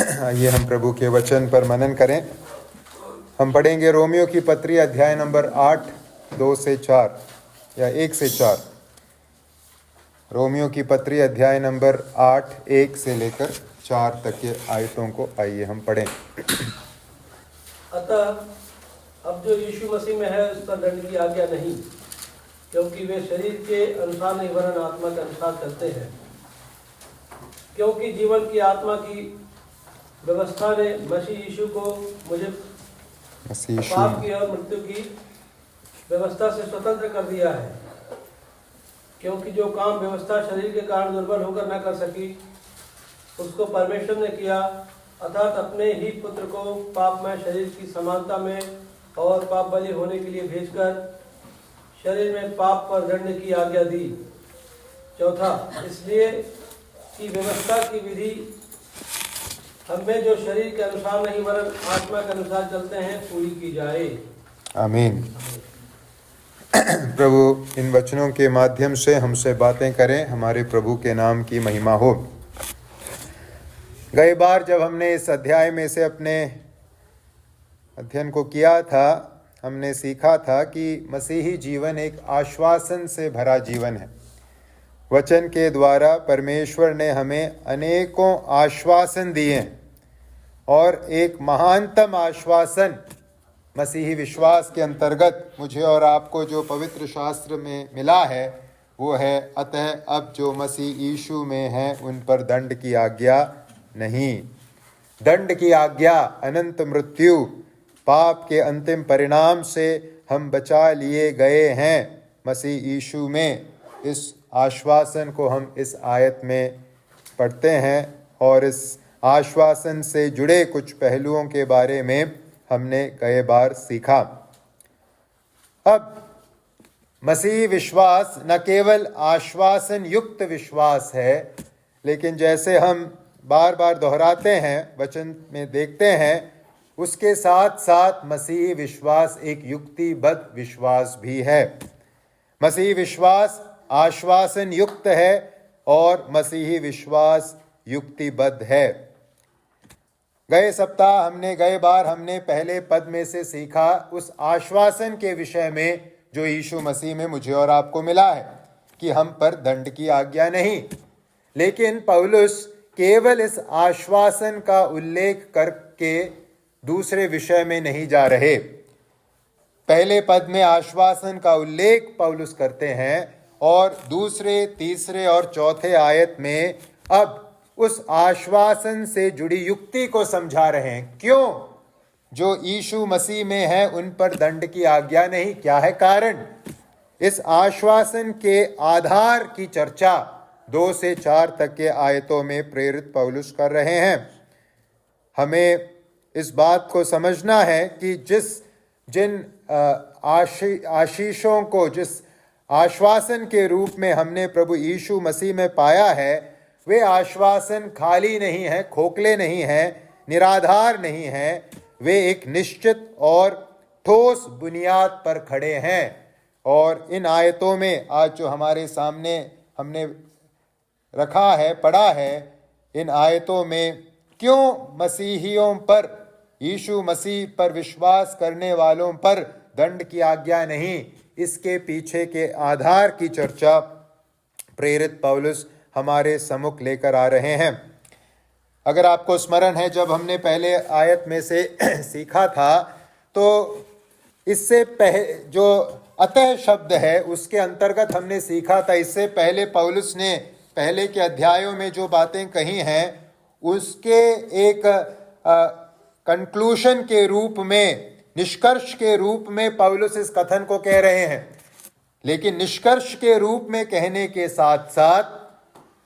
आइए हम प्रभु के वचन पर मनन करें। हम पढ़ेंगे रोमियो की पत्री अध्याय नंबर 8 2 से 4 या 1 से 4। रोमियो की पत्री अध्याय नंबर 8 1 से लेकर 4 तक के आयतों को आइए हम पढ़ें। अतः अब जो यीशु मसीह में है उस पर दंड की आज्ञा नहीं, क्योंकि वे शरीर के अनुसार नहीं वरन आत्मा के अनुसार चलते हैं। क्योंकि जीवन की आत्मा की व्यवस्था ने मसीह यीशु को मुझे पाप की और मृत्यु की व्यवस्था से स्वतंत्र कर दिया है। क्योंकि जो काम व्यवस्था शरीर के कारण दुर्बल होकर न कर सकी, उसको परमेश्वर ने किया, अर्थात अपने ही पुत्र को पापमय शरीर की समानता में और पाप बलि होने के लिए भेजकर शरीर में पाप पर दंड की आज्ञा दी। चौथा, इसलिए कि व्यवस्था की विधि हमें जो शरीर के अनुसार नहीं वरन आत्मा के अनुसार चलते हैं पूरी की जाए। आमीन। प्रभु इन वचनों के माध्यम से हमसे बातें करें, हमारे प्रभु के नाम की महिमा हो। गई बार जब हमने इस अध्याय में से अपने अध्ययन को किया था, हमने सीखा था कि मसीही जीवन एक आश्वासन से भरा जीवन है। वचन के द्वारा परमेश्वर ने हमें अनेकों आश्वासन दिए हैं और एक महानतम आश्वासन मसीही विश्वास के अंतर्गत मुझे और आपको जो पवित्र शास्त्र में मिला है वो है, अतः अब जो मसीह यीशु में है उन पर दंड की आज्ञा नहीं। दंड की आज्ञा, अनंत मृत्यु, पाप के अंतिम परिणाम से हम बचा लिए गए हैं मसीह यीशु में। इस आश्वासन को हम इस आयत में पढ़ते हैं और इस आश्वासन से जुड़े कुछ पहलुओं के बारे में हमने कई बार सीखा। अब मसीह विश्वास न केवल आश्वासन युक्त विश्वास है, लेकिन जैसे हम बार बार दोहराते हैं, वचन में देखते हैं, उसके साथ साथ मसीही विश्वास एक युक्तिबद्ध विश्वास भी है। मसीही विश्वास आश्वासन युक्त है और मसीही विश्वास युक्तिबद्ध है। गए सप्ताह हमने पहले पद में से सीखा उस आश्वासन के विषय में जो यीशु मसीह में मुझे और आपको मिला है कि हम पर दंड की आज्ञा नहीं। लेकिन पौलुस केवल इस आश्वासन का उल्लेख करके दूसरे विषय में नहीं जा रहे। पहले पद में आश्वासन का उल्लेख पौलुस करते हैं और दूसरे, तीसरे और चौथे आयत में अब उस आश्वासन से जुड़ी युक्ति को समझा रहे हैं। क्यों जो यीशु मसीह में है उन पर दंड की आज्ञा नहीं, क्या है कारण? इस आश्वासन के आधार की चर्चा 2 से 4 तक के आयतों में प्रेरित पौलुस कर रहे हैं। हमें इस बात को समझना है कि जिन आशीषों को, जिस आश्वासन के रूप में हमने प्रभु यीशु मसीह में पाया है, वे आश्वासन खाली नहीं है, खोखले नहीं है, निराधार नहीं है। वे एक निश्चित और ठोस बुनियाद पर खड़े हैं। और इन आयतों में आज जो हमारे सामने हमने रखा है, पढ़ा है, इन आयतों में क्यों मसीहियों पर, यीशु मसीह पर विश्वास करने वालों पर दंड की आज्ञा नहीं, इसके पीछे के आधार की चर्चा प्रेरित पौलुस हमारे सम्मुख लेकर आ रहे हैं। अगर आपको स्मरण है, जब हमने पहले आयत में से सीखा था तो इससे जो अतः शब्द है उसके अंतर्गत हमने सीखा था। इससे पहले पौलुस ने पहले के अध्यायों में जो बातें कही हैं उसके एक कंक्लूशन के रूप में, निष्कर्ष के रूप में पौलुस इस कथन को कह रहे हैं। लेकिन निष्कर्ष के रूप में कहने के साथ साथ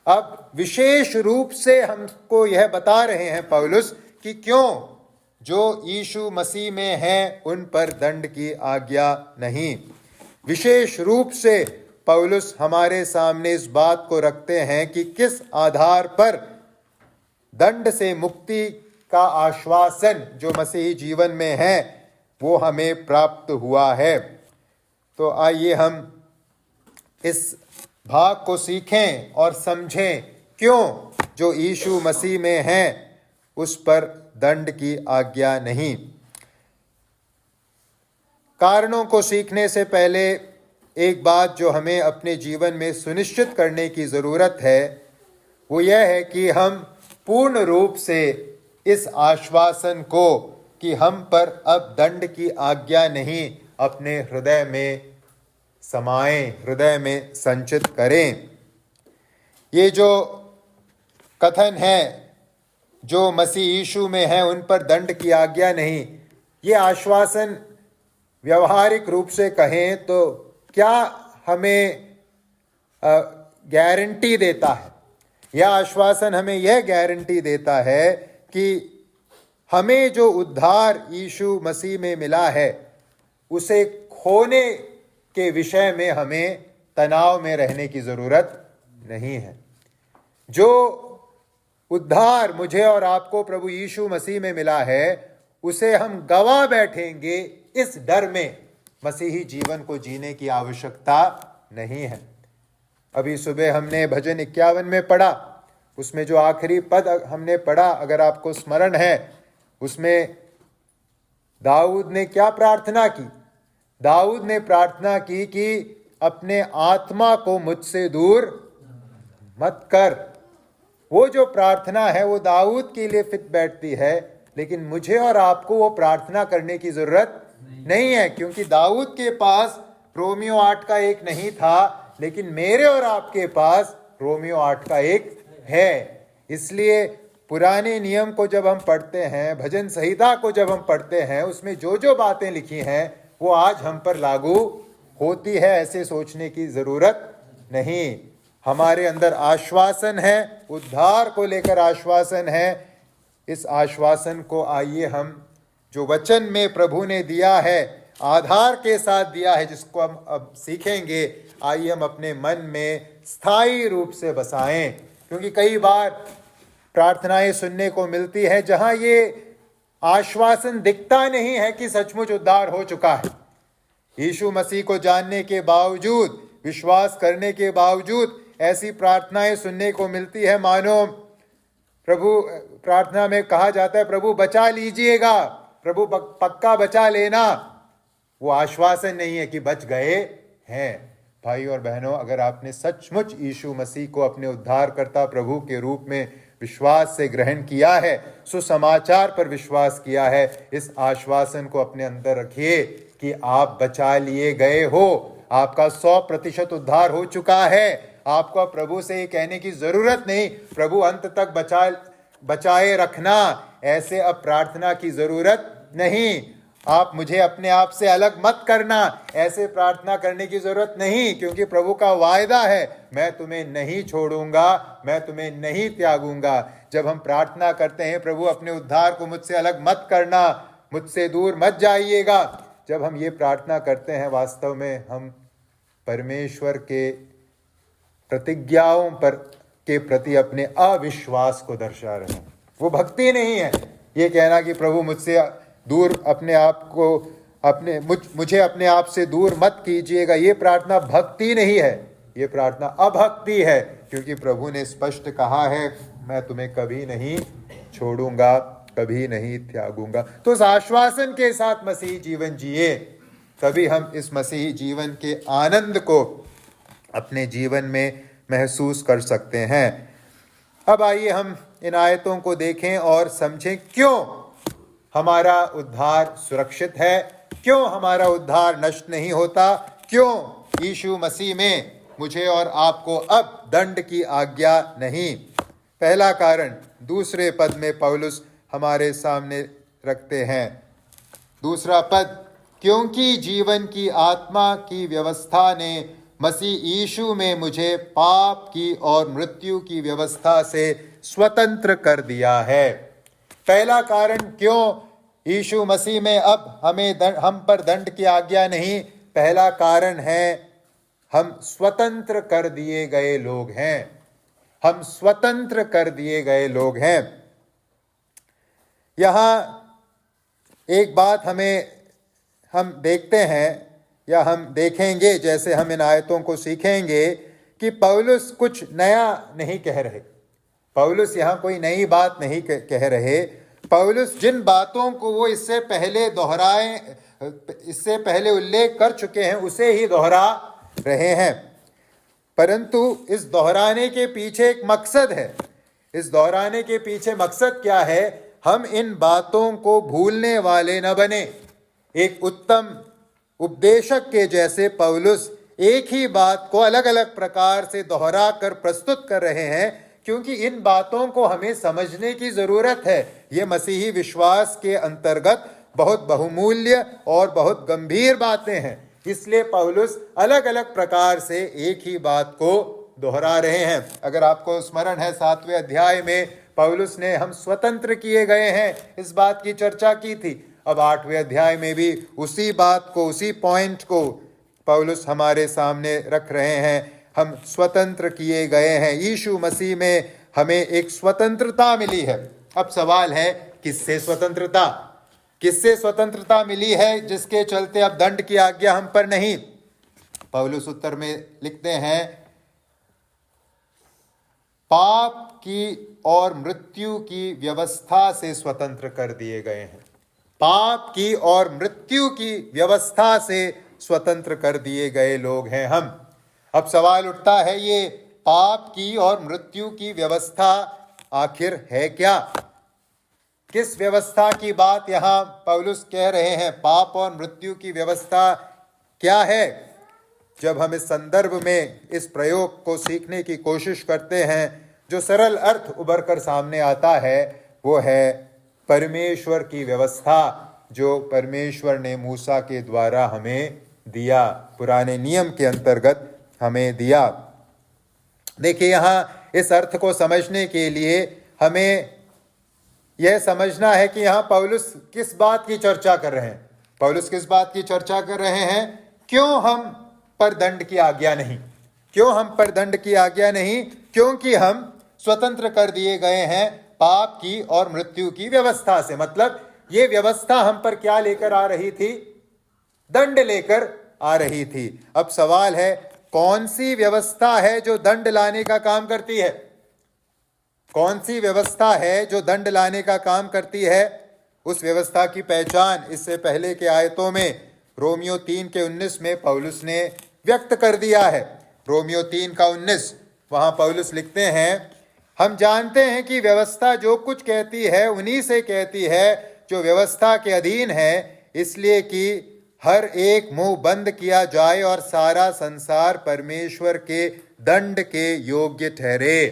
अब विशेष रूप से हमको यह बता रहे हैं पौलुस कि क्यों जो यीशु मसीह में हैं उन पर दंड की आज्ञा नहीं। विशेष रूप से पौलुस हमारे सामने इस बात को रखते हैं कि किस आधार पर दंड से मुक्ति का आश्वासन जो मसीही जीवन में है वो हमें प्राप्त हुआ है। तो आइए हम इस भाग को सीखें और समझें, क्यों जो यीशु मसीह में हैं उस पर दंड की आज्ञा नहीं। कारणों को सीखने से पहले एक बात जो हमें अपने जीवन में सुनिश्चित करने की ज़रूरत है वो यह है कि हम पूर्ण रूप से इस आश्वासन को कि हम पर अब दंड की आज्ञा नहीं अपने हृदय में समाएं, हृदय में संचित करें। ये जो कथन है जो मसीह यीशु में है उन पर दंड की आज्ञा नहीं, ये आश्वासन व्यवहारिक रूप से कहें तो क्या हमें गारंटी देता है? यह आश्वासन हमें यह गारंटी देता है कि हमें जो उद्धार यीशु मसीह में मिला है उसे खोने के विषय में हमें तनाव में रहने की ज़रूरत नहीं है। जो उद्धार मुझे और आपको प्रभु यीशु मसीह में मिला है उसे हम गवा बैठेंगे इस डर में मसीही जीवन को जीने की आवश्यकता नहीं है। अभी सुबह हमने भजन 51 में पढ़ा, उसमें जो आखिरी पद हमने पढ़ा अगर आपको स्मरण है, उसमें दाऊद ने क्या प्रार्थना की? दाऊद ने प्रार्थना की कि अपने आत्मा को मुझसे दूर मत कर। वो जो प्रार्थना है वो दाऊद के लिए फिट बैठती है, लेकिन मुझे और आपको वो प्रार्थना करने की जरूरत नहीं है, क्योंकि दाऊद के पास रोमियो 8 का 1 नहीं था, लेकिन मेरे और आपके पास रोमियो 8 का 1 है। इसलिए पुराने नियम को जब हम पढ़ते हैं, भजन संहिता को जब हम पढ़ते हैं, उसमें जो जो बातें लिखी हैं वो आज हम पर लागू होती है, ऐसे सोचने की जरूरत नहीं। हमारे अंदर आश्वासन है, उद्धार को लेकर आश्वासन है। इस आश्वासन को आइए हम जो वचन में प्रभु ने दिया है, आधार के साथ दिया है, जिसको हम अब सीखेंगे, आइए हम अपने मन में स्थायी रूप से बसाएं। क्योंकि कई बार प्रार्थनाएं सुनने को मिलती है जहां ये आश्वासन दिखता नहीं है कि सचमुच उद्धार हो चुका है। यीशु मसीह को जानने के बावजूद, विश्वास करने के बावजूद ऐसी प्रार्थनाएं सुनने को मिलती है मानो प्रभु प्रार्थना में कहा जाता है प्रभु बचा लीजिएगा, प्रभु पक्का बचा लेना। वो आश्वासन नहीं है कि बच गए हैं। भाई और बहनों, अगर आपने सचमुच यीशु मसीह को अपने उद्धारकर्ता प्रभु के रूप में विश्वास से ग्रहण किया है, सुसमाचार पर विश्वास किया है, इस आश्वासन को अपने अंदर रखिए कि आप बचा लिए गए हो। आपका 100% उद्धार हो चुका है। आपको प्रभु से ये कहने की जरूरत नहीं प्रभु अंत तक बचाए रखना, ऐसे अब प्रार्थना की जरूरत नहीं। आप मुझे अपने आप से अलग मत करना, ऐसे प्रार्थना करने की जरूरत नहीं, क्योंकि प्रभु का वायदा है मैं तुम्हें नहीं छोड़ूंगा, मैं तुम्हें नहीं त्यागूंगा। जब हम प्रार्थना करते हैं प्रभु अपने उद्धार को मुझसे अलग मत करना, मुझसे दूर मत जाइएगा, जब हम ये प्रार्थना करते हैं वास्तव में हम परमेश्वर के प्रतिज्ञाओं पर के प्रति अपने अविश्वास को दर्शा रहे हैं। वो भक्ति नहीं है ये कहना कि प्रभु मुझसे दूर अपने आप को मुझे अपने आप से दूर मत कीजिएगा। ये प्रार्थना भक्ति नहीं है, ये प्रार्थना अभक्ति है, क्योंकि प्रभु ने स्पष्ट कहा है मैं तुम्हें कभी नहीं छोड़ूंगा, कभी नहीं त्यागूंगा। तो उस आश्वासन के साथ मसीही जीवन जिए, तभी हम इस मसीही जीवन के आनंद को अपने जीवन में महसूस कर सकते हैं। अब आइए हम इन आयतों को देखें और समझें क्यों हमारा उद्धार सुरक्षित है, क्यों हमारा उद्धार नष्ट नहीं होता, क्यों यीशु मसीह में मुझे और आपको अब दंड की आज्ञा नहीं। पहला कारण दूसरे पद में पौलुस हमारे सामने रखते हैं। दूसरा पद, क्योंकि जीवन की आत्मा की व्यवस्था ने मसीह यीशु में मुझे पाप की और मृत्यु की व्यवस्था से स्वतंत्र कर दिया है। पहला कारण क्यों यीशु मसीह में अब हम पर दंड की आज्ञा नहीं, पहला कारण है हम स्वतंत्र कर दिए गए लोग हैं। हम स्वतंत्र कर दिए गए लोग हैं। यहां एक बात हम देखते हैं या हम देखेंगे जैसे हम इन आयतों को सीखेंगे कि पौलुस कुछ नया नहीं कह रहे। पौलुस यहाँ कोई नई बात नहीं कह रहे। पौलुस जिन बातों को वो इससे पहले उल्लेख कर चुके हैं उसे ही दोहरा रहे हैं, परंतु इस दोहराने के पीछे एक मकसद है। इस दोहराने के पीछे मकसद क्या है? हम इन बातों को भूलने वाले न बने। एक उत्तम उपदेशक के जैसे पौलुस एक ही बात को अलग अलग प्रकार से दोहरा कर प्रस्तुत कर रहे हैं, क्योंकि इन बातों को हमें समझने की जरूरत है। ये मसीही विश्वास के अंतर्गत बहुत बहुमूल्य और बहुत गंभीर बातें हैं, इसलिए पौलुस अलग अलग प्रकार से एक ही बात को दोहरा रहे हैं। अगर आपको स्मरण है 7वें अध्याय में पौलुस ने हम स्वतंत्र किए गए हैं इस बात की चर्चा की थी। अब 8वें अध्याय में भी उसी बात को, उसी पॉइंट को पौलुस हमारे सामने रख रहे हैं। हम स्वतंत्र किए गए हैं, यीशु मसीह में हमें एक स्वतंत्रता मिली है। अब सवाल है किससे स्वतंत्रता? किससे स्वतंत्रता मिली है जिसके चलते अब दंड की आज्ञा हम पर नहीं? पौलुस उत्तर में लिखते हैं, पाप की और मृत्यु की व्यवस्था से स्वतंत्र कर दिए गए हैं। पाप की और मृत्यु की व्यवस्था से स्वतंत्र कर दिए गए लोग हैं हम। अब सवाल उठता है, ये पाप की और मृत्यु की व्यवस्था आखिर है क्या? किस व्यवस्था की बात यहां पौलुस कह रहे हैं? पाप और मृत्यु की व्यवस्था क्या है? जब हम इस संदर्भ में इस प्रयोग को सीखने की कोशिश करते हैं, जो सरल अर्थ उभर कर सामने आता है वो है परमेश्वर की व्यवस्था, जो परमेश्वर ने मूसा के द्वारा हमें दिया, पुराने नियम के अंतर्गत हमें दिया। देखिए, यहाँ इस अर्थ को समझने के लिए हमें यह समझना है कि यहाँ पौलुस किस बात की चर्चा कर रहे हैं। पौलुस किस बात की चर्चा कर रहे हैं? क्यों हम पर दंड की आज्ञा नहीं? क्यों हम पर दंड की आज्ञा नहीं? क्योंकि हम स्वतंत्र कर दिए गए हैं पाप की और मृत्यु की व्यवस्था से। मतलब ये व्यवस्था हम पर क्या लेकर आ रही थी? दंड लेकर आ रही थी। अब सवाल है, कौन सी व्यवस्था है जो दंड लाने का काम करती है? कौन सी व्यवस्था है जो दंड लाने का काम करती है? उस व्यवस्था की पहचान इससे पहले के आयतों में रोमियो 3:19 में पौलुस ने व्यक्त कर दिया है। रोमियो 3:19 वहां पौलुस लिखते हैं, हम जानते हैं कि व्यवस्था जो कुछ कहती है उन्हीं से कहती है जो व्यवस्था के अधीन है, इसलिए कि हर एक मुंह बंद किया जाए और सारा संसार परमेश्वर के दंड के योग्य ठहरे।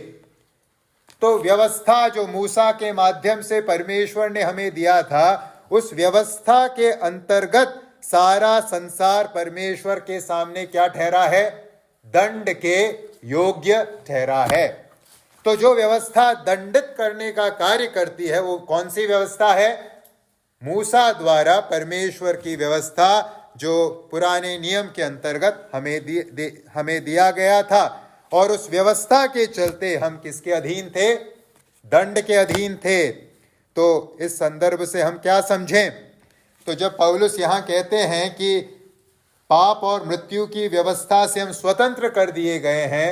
तो व्यवस्था जो मूसा के माध्यम से परमेश्वर ने हमें दिया था, उस व्यवस्था के अंतर्गत सारा संसार परमेश्वर के सामने क्या ठहरा है? दंड के योग्य ठहरा है। तो जो व्यवस्था दंडित करने का कार्य करती है वो कौन सी व्यवस्था है? मूसा द्वारा परमेश्वर की व्यवस्था, जो पुराने नियम के अंतर्गत हमें दिया गया था। और उस व्यवस्था के चलते हम किसके अधीन थे? दंड के अधीन थे। तो इस संदर्भ से हम क्या समझें? तो जब पौलुस यहाँ कहते हैं कि पाप और मृत्यु की व्यवस्था से हम स्वतंत्र कर दिए गए हैं,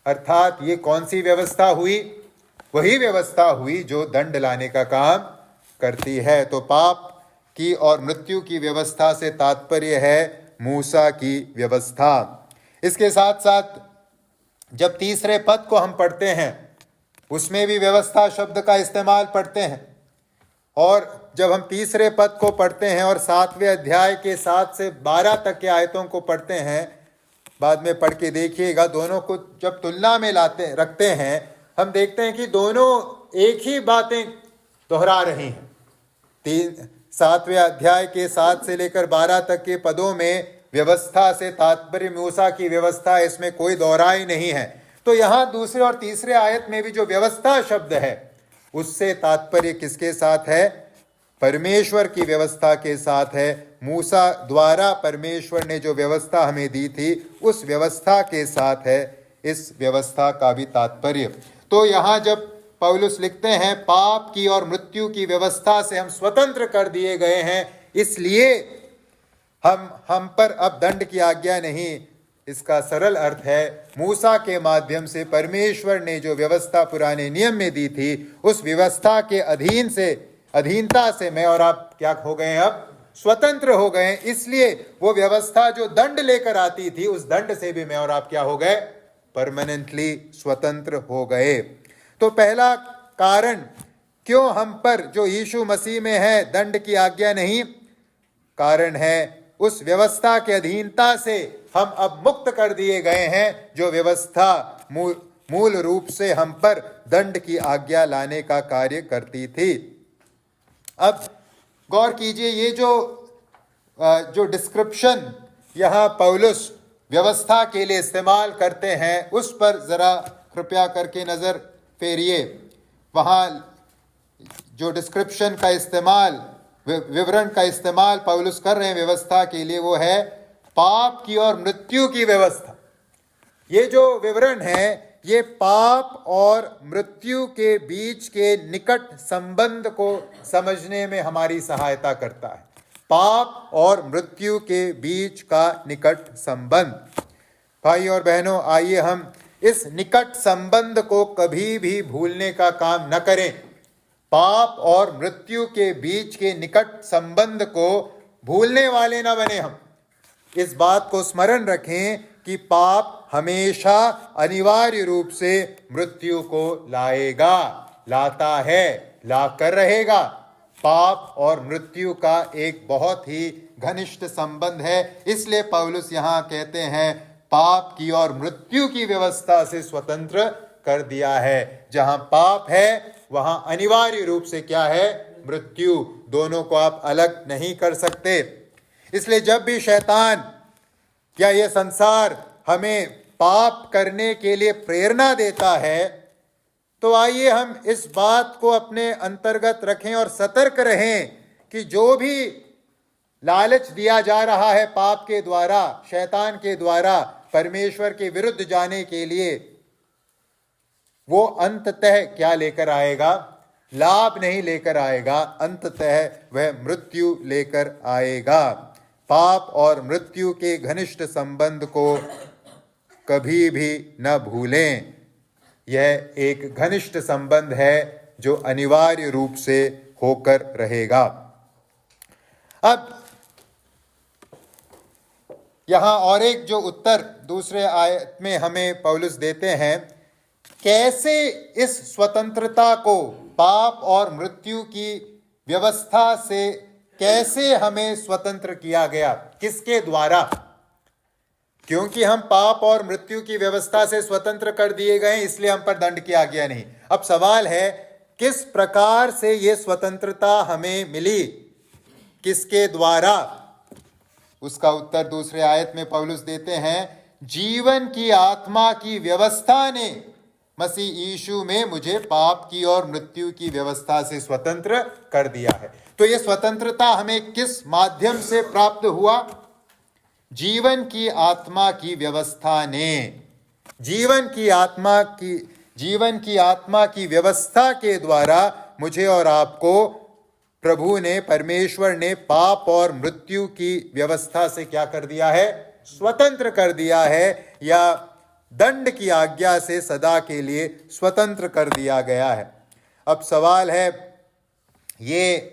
अर्थात ये कौन सी व्यवस्था हुई? वही व्यवस्था हुई जो दंड लाने का काम करती है। तो पाप की और मृत्यु की व्यवस्था से तात्पर्य है मूसा की व्यवस्था। इसके साथ साथ जब तीसरे पद को हम पढ़ते हैं उसमें भी व्यवस्था शब्द का इस्तेमाल पढ़ते हैं। और जब हम तीसरे पद को पढ़ते हैं और 7वें अध्याय के 7 से 12 तक के आयतों को पढ़ते हैं, बाद में पढ़ के देखिएगा, दोनों को जब तुलना में रखते हैं, हम देखते हैं कि दोनों एक ही बातें दोहरा रही हैं। 7वें अध्याय के 7 से लेकर 12 तक के पदों में व्यवस्था से तात्पर्य मूसा की व्यवस्था, इसमें कोई दोहराई नहीं है। तो यहाँ दूसरे और तीसरे आयत में भी जो व्यवस्था शब्द है उससे तात्पर्य किसके साथ है? परमेश्वर की व्यवस्था के साथ है। मूसा द्वारा परमेश्वर ने जो व्यवस्था हमें दी थी उस व्यवस्था के साथ है इस व्यवस्था का भी तात्पर्य। तो यहाँ जब पौलुस लिखते हैं पाप की और मृत्यु की व्यवस्था से हम स्वतंत्र कर दिए गए हैं, इसलिए हम पर अब दंड की आज्ञा नहीं, इसका सरल अर्थ है, मूसा के माध्यम से परमेश्वर ने जो व्यवस्था पुराने नियम में दी थी, उस व्यवस्था के अधीनता से मैं और आप क्या हो गए, अब स्वतंत्र हो गए। इसलिए वो व्यवस्था जो दंड लेकर आती थी, उस दंड से भी मैं और आप क्या हो गए, परमानेंटली स्वतंत्र हो गए। तो पहला कारण क्यों हम पर जो यीशु मसीह में है दंड की आज्ञा नहीं, कारण है उस व्यवस्था के अधीनता से हम अब मुक्त कर दिए गए हैं, जो व्यवस्था मूल रूप से हम पर दंड की आज्ञा लाने का कार्य करती थी। अब गौर कीजिए, ये जो डिस्क्रिप्शन यहाँ पौलुस व्यवस्था के लिए इस्तेमाल करते हैं, उस पर जरा कृपया करके नजर फेरिए। वहाँ जो डिस्क्रिप्शन का इस्तेमाल, विवरण का इस्तेमाल पौलुस कर रहे हैं व्यवस्था के लिए, वो है पाप की और मृत्यु की व्यवस्था। ये जो विवरण है, ये पाप और मृत्यु के बीच के निकट संबंध को समझने में हमारी सहायता करता है। पाप और मृत्यु के बीच का निकट संबंध। भाई और बहनों, आइए हम इस निकट संबंध को कभी भी भूलने का काम न करें। पाप और मृत्यु के बीच के निकट संबंध को भूलने वाले न बने हम। इस बात को स्मरण रखें कि पाप हमेशा अनिवार्य रूप से मृत्यु को लाएगा, लाता है, लाकर रहेगा। पाप और मृत्यु का एक बहुत ही घनिष्ठ संबंध है। इसलिए पौलुस यहाँ कहते हैं, पाप की और मृत्यु की व्यवस्था से स्वतंत्र कर दिया है। जहां पाप है वहां अनिवार्य रूप से क्या है, मृत्यु। दोनों को आप अलग नहीं कर सकते। इसलिए जब भी शैतान या ये संसार हमें पाप करने के लिए प्रेरणा देता है, तो आइए हम इस बात को अपने अंतर्गत रखें और सतर्क रहें कि जो भी लालच दिया जा रहा है पाप के द्वारा, शैतान के द्वारा परमेश्वर के विरुद्ध जाने के लिए, वो अंततः क्या लेकर आएगा, लाभ नहीं लेकर आएगा, अंततः वह मृत्यु लेकर आएगा। पाप और मृत्यु के घनिष्ठ संबंध को कभी भी न भूलें। यह एक घनिष्ठ संबंध है जो अनिवार्य रूप से होकर रहेगा। अब यहां और एक जो उत्तर दूसरे आयत में हमें पौलुस देते हैं, कैसे इस स्वतंत्रता को, पाप और मृत्यु की व्यवस्था से कैसे हमें स्वतंत्र किया गया, किसके द्वारा। क्योंकि हम पाप और मृत्यु की व्यवस्था से स्वतंत्र कर दिए गए, इसलिए हम पर दंड की आज्ञा नहीं। अब सवाल है, किस प्रकार से यह स्वतंत्रता हमें मिली, किसके द्वारा। उसका उत्तर दूसरे आयत में पौलुस देते हैं, जीवन की आत्मा की व्यवस्था ने मसीह यीशु में मुझे पाप की और मृत्यु की व्यवस्था से स्वतंत्र कर दिया है। तो यह स्वतंत्रता हमें किस माध्यम से प्राप्त हुआ? जीवन की आत्मा की व्यवस्था ने। जीवन की आत्मा की व्यवस्था के द्वारा मुझे और आपको प्रभु ने, परमेश्वर ने पाप और मृत्यु की व्यवस्था से क्या कर दिया है? स्वतंत्र कर दिया है, या दंड की आज्ञा से सदा के लिए स्वतंत्र कर दिया गया है। अब सवाल है, ये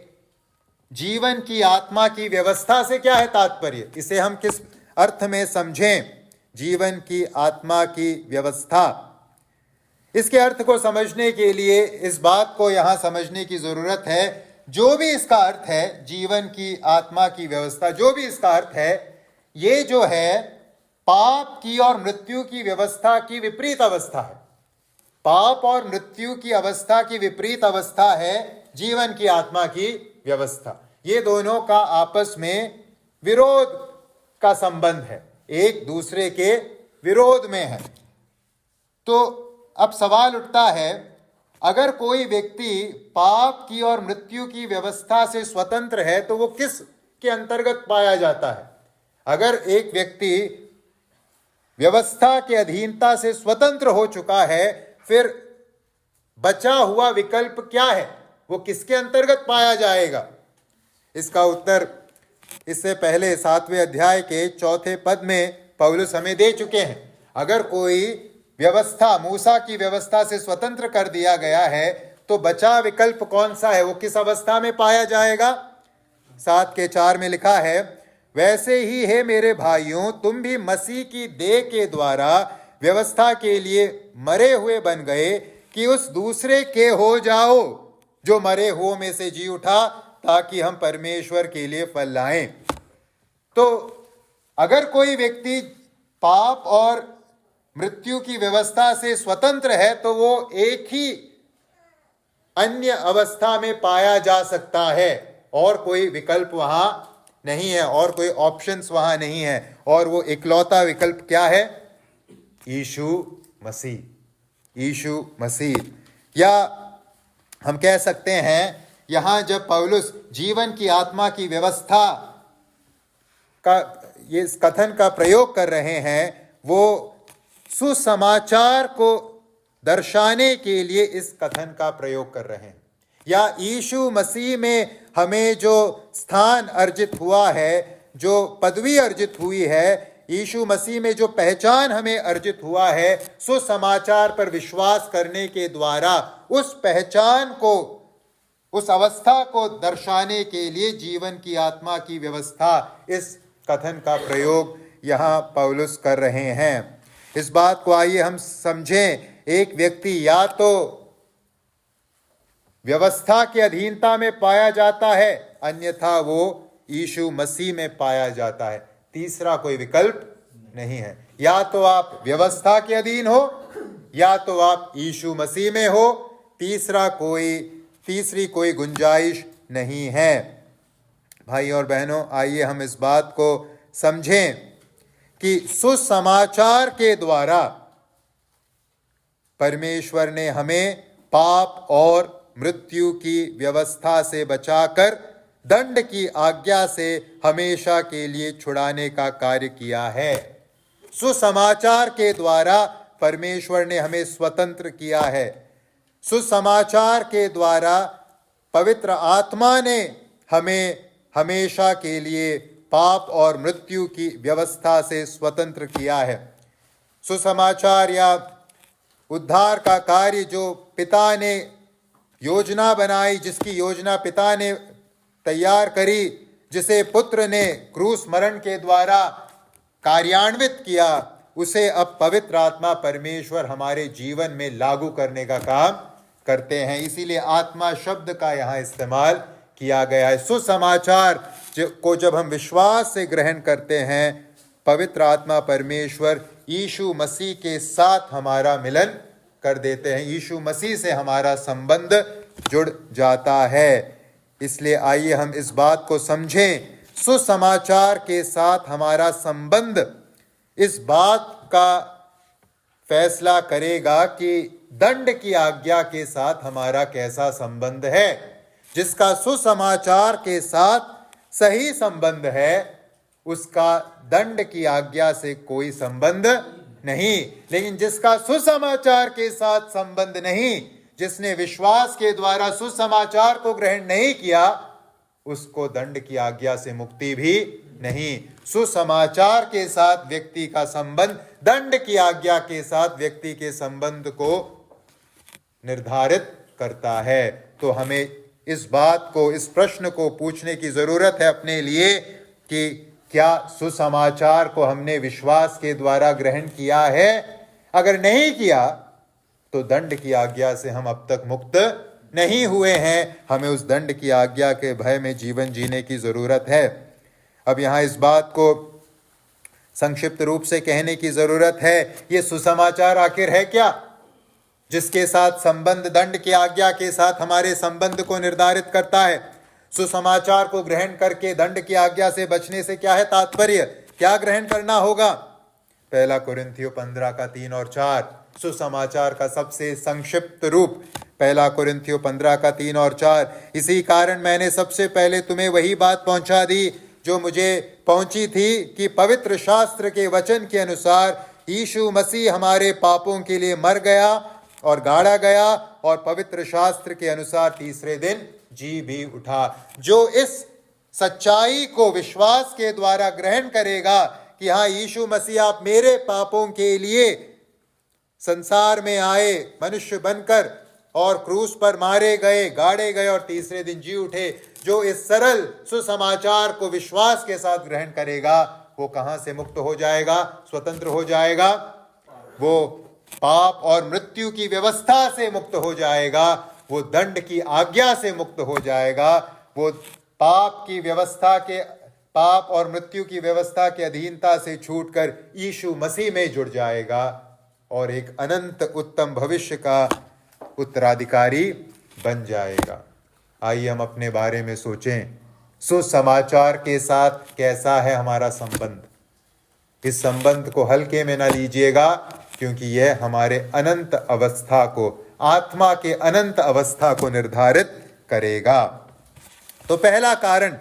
जीवन की आत्मा की व्यवस्था से क्या है तात्पर्य? इसे हम किस अर्थ में समझें? जीवन की आत्मा की व्यवस्था, इसके अर्थ को समझने के लिए इस बात को यहां समझने की जरूरत है, जो भी इसका अर्थ है, जीवन की आत्मा की व्यवस्था, जो भी इसका अर्थ है, ये जो है पाप की और मृत्यु की व्यवस्था की विपरीत अवस्था है। पाप और मृत्यु की अवस्था की विपरीत अवस्था है जीवन की आत्मा की व्यवस्था। ये दोनों का आपस में विरोध का संबंध है, एक दूसरे के विरोध में है। तो अब सवाल उठता है, अगर कोई व्यक्ति पाप की और मृत्यु की व्यवस्था से स्वतंत्र है, तो वो किस के अंतर्गत पाया जाता है? अगर एक व्यक्ति व्यवस्था के अधीनता से स्वतंत्र हो चुका है, फिर बचा हुआ विकल्प क्या है? वो किसके अंतर्गत पाया जाएगा? इसका उत्तर इससे पहले 7वें अध्याय के 4 पद में पौलुस हमें दे चुके हैं। अगर कोई व्यवस्था मूसा की व्यवस्था से स्वतंत्र कर दिया गया है तो बचा विकल्प कौन सा है, वो किस अवस्था में पाया जाएगा? 7:4 में लिखा है, वैसे ही है मेरे भाइयों, तुम भी मसीह की देह के द्वारा व्यवस्था के लिए मरे हुए बन गए कि उस दूसरे के हो जाओ जो मरे हुओं में से जी उठा, ताकि हम परमेश्वर के लिए फल लाएं। तो अगर कोई व्यक्ति पाप और मृत्यु की व्यवस्था से स्वतंत्र है तो वो एक ही अन्य अवस्था में पाया जा सकता है, और कोई विकल्प वहां नहीं है, और कोई ऑप्शंस वहां नहीं है। और वो इकलौता विकल्प क्या है? यीशु मसीह। यीशु मसीह, या हम कह सकते हैं यहां जब पौलुस जीवन की आत्मा की व्यवस्था का ये कथन का प्रयोग कर रहे हैं, वो सुसमाचार को दर्शाने के लिए इस कथन का प्रयोग कर रहे हैं। या यीशु मसीह में हमें जो स्थान अर्जित हुआ है, जो पदवी अर्जित हुई है, यीशु मसीह में जो पहचान हमें अर्जित हुआ है, सुसमाचार पर विश्वास करने के द्वारा उस पहचान को, उस अवस्था को दर्शाने के लिए जीवन की आत्मा की व्यवस्था, इस कथन का प्रयोग यहाँ पौलुस कर रहे हैं। इस बात को आइए हम समझें। एक व्यक्ति या तो व्यवस्था की अधीनता में पाया जाता है, अन्यथा वो यीशु मसीह में पाया जाता है। तीसरा कोई विकल्प नहीं है। या तो आप व्यवस्था के अधीन हो, या तो आप यीशु मसीह में हो। तीसरी कोई गुंजाइश नहीं है। भाई और बहनों, आइए हम इस बात को समझें कि सुसमाचार के द्वारा परमेश्वर ने हमें पाप और मृत्यु की व्यवस्था से बचाकर दंड की आज्ञा से हमेशा के लिए छुड़ाने का कार्य किया है। सुसमाचार के द्वारा परमेश्वर ने हमें स्वतंत्र किया है। सुसमाचार के द्वारा पवित्र आत्मा ने हमें हमेशा के लिए पाप और मृत्यु की व्यवस्था से स्वतंत्र किया है। सुसमाचार या उद्धार का कार्य जो पिता ने योजना बनाई, जिसकी योजना पिता ने तैयार करी, जिसे पुत्र ने क्रूस मरण के द्वारा कार्यान्वित किया, उसे अब पवित्र आत्मा परमेश्वर हमारे जीवन में लागू करने का काम करते हैं। इसीलिए आत्मा शब्द का यहाँ इस्तेमाल किया गया है। सुसमाचार को जब हम विश्वास से ग्रहण करते हैं, पवित्र आत्मा परमेश्वर यीशु मसीह के साथ हमारा मिलन कर देते हैं। यीशु मसीह से हमारा संबंध जुड़ जाता है। इसलिए आइए हम इस बात को समझें। सुसमाचार के साथ हमारा संबंध इस बात का फैसला करेगा कि दंड की आज्ञा के साथ हमारा कैसा संबंध है। जिसका सुसमाचार के साथ सही संबंध है, उसका दंड की आज्ञा से कोई संबंध नहीं। लेकिन जिसका सुसमाचार के साथ संबंध नहीं, जिसने विश्वास के द्वारा सुसमाचार को ग्रहण नहीं किया, उसको दंड की आज्ञा से मुक्ति भी नहीं। सुसमाचार के साथ व्यक्ति का संबंध दंड की आज्ञा के साथ व्यक्ति के संबंध को निर्धारित करता है। तो हमें इस बात को, इस प्रश्न को पूछने की जरूरत है अपने लिए कि क्या सुसमाचार को हमने विश्वास के द्वारा ग्रहण किया है? अगर नहीं किया तो दंड की आज्ञा से हम अब तक मुक्त नहीं हुए हैं। हमें उस दंड की आज्ञा के भय में जीवन जीने की जरूरत है। अब यहाँ इस बात को संक्षिप्त रूप से कहने की जरूरत है। ये सुसमाचार आखिर है क्या? जिसके साथ संबंध दंड की आज्ञा के साथ हमारे संबंध को निर्धारित करता है। सुसमाचार को ग्रहण करके दंड की आज्ञा से बचने से क्या है तात्पर्य? क्या ग्रहण करना होगा? 1 कुरिन्थियों 15 का 3 और 4 सुसमाचार का सबसे संक्षिप्त रूप। 1 कुरिन्थियों 15 का 3 और 4। इसी कारण मैंने सबसे पहले तुम्हें वही बात पहुंचा दी जो मुझे पहुंची थी, कि पवित्र शास्त्र के वचन के अनुसार यीशु मसीह हमारे पापों के लिए मर गया और गाड़ा गया, और पवित्र शास्त्र के अनुसार तीसरे दिन जी भी उठा। जो इस सच्चाई को विश्वास के द्वारा ग्रहण करेगा कि हाँ, यीशु मसीह आप मेरे पापों के लिए संसार में आए, मनुष्य बनकर, और क्रूस पर मारे गए, गाड़े गए और तीसरे दिन जी उठे। जो इस सरल सुसमाचार को विश्वास के साथ ग्रहण करेगा, वो कहां से मुक्त हो जाएगा? स्वतंत्र हो जाएगा। वो पाप और मृत्यु की व्यवस्था से मुक्त हो जाएगा, वो दंड की आज्ञा से मुक्त हो जाएगा, वो पाप और मृत्यु की व्यवस्था के अधीनता से छूटकर यीशु मसीह में जुड़ जाएगा और एक अनंत उत्तम भविष्य का उत्तराधिकारी बन जाएगा। आइए हम अपने बारे में सोचें, सुसमाचार के साथ कैसा है हमारा संबंध। इस संबंध को हल्के में ना लीजिएगा, क्योंकि यह हमारे अनंत अवस्था को, आत्मा के अनंत अवस्था को निर्धारित करेगा। तो पहला कारण,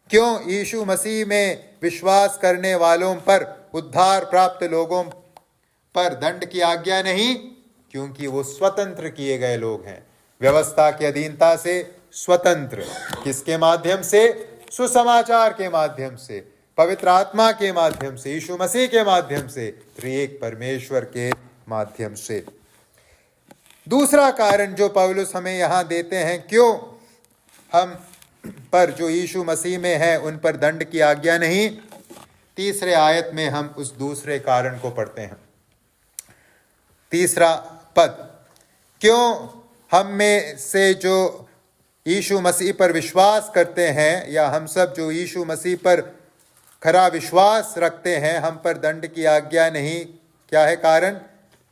क्यों यीशु मसीह में विश्वास करने वालों पर, उद्धार प्राप्त लोगों पर दंड की आज्ञा नहीं? क्योंकि वो स्वतंत्र किए गए लोग हैं, व्यवस्था की अधीनता से स्वतंत्र। किसके माध्यम से? सुसमाचार के माध्यम से, पवित्र आत्मा के माध्यम से, यीशु मसीह के माध्यम से, त्रिएक परमेश्वर के माध्यम से। दूसरा कारण जो पौलुस हमें यहां देते हैं, क्यों हम पर जो यीशु मसीह में है उन पर दंड की आज्ञा नहीं, तीसरे आयत में हम उस दूसरे कारण को पढ़ते हैं। तीसरा पद, क्यों हम में से जो यीशु मसीह पर विश्वास करते हैं, या हम सब जो यीशु मसीह पर खरा विश्वास रखते हैं, हम पर दंड की आज्ञा नहीं। क्या है कारण?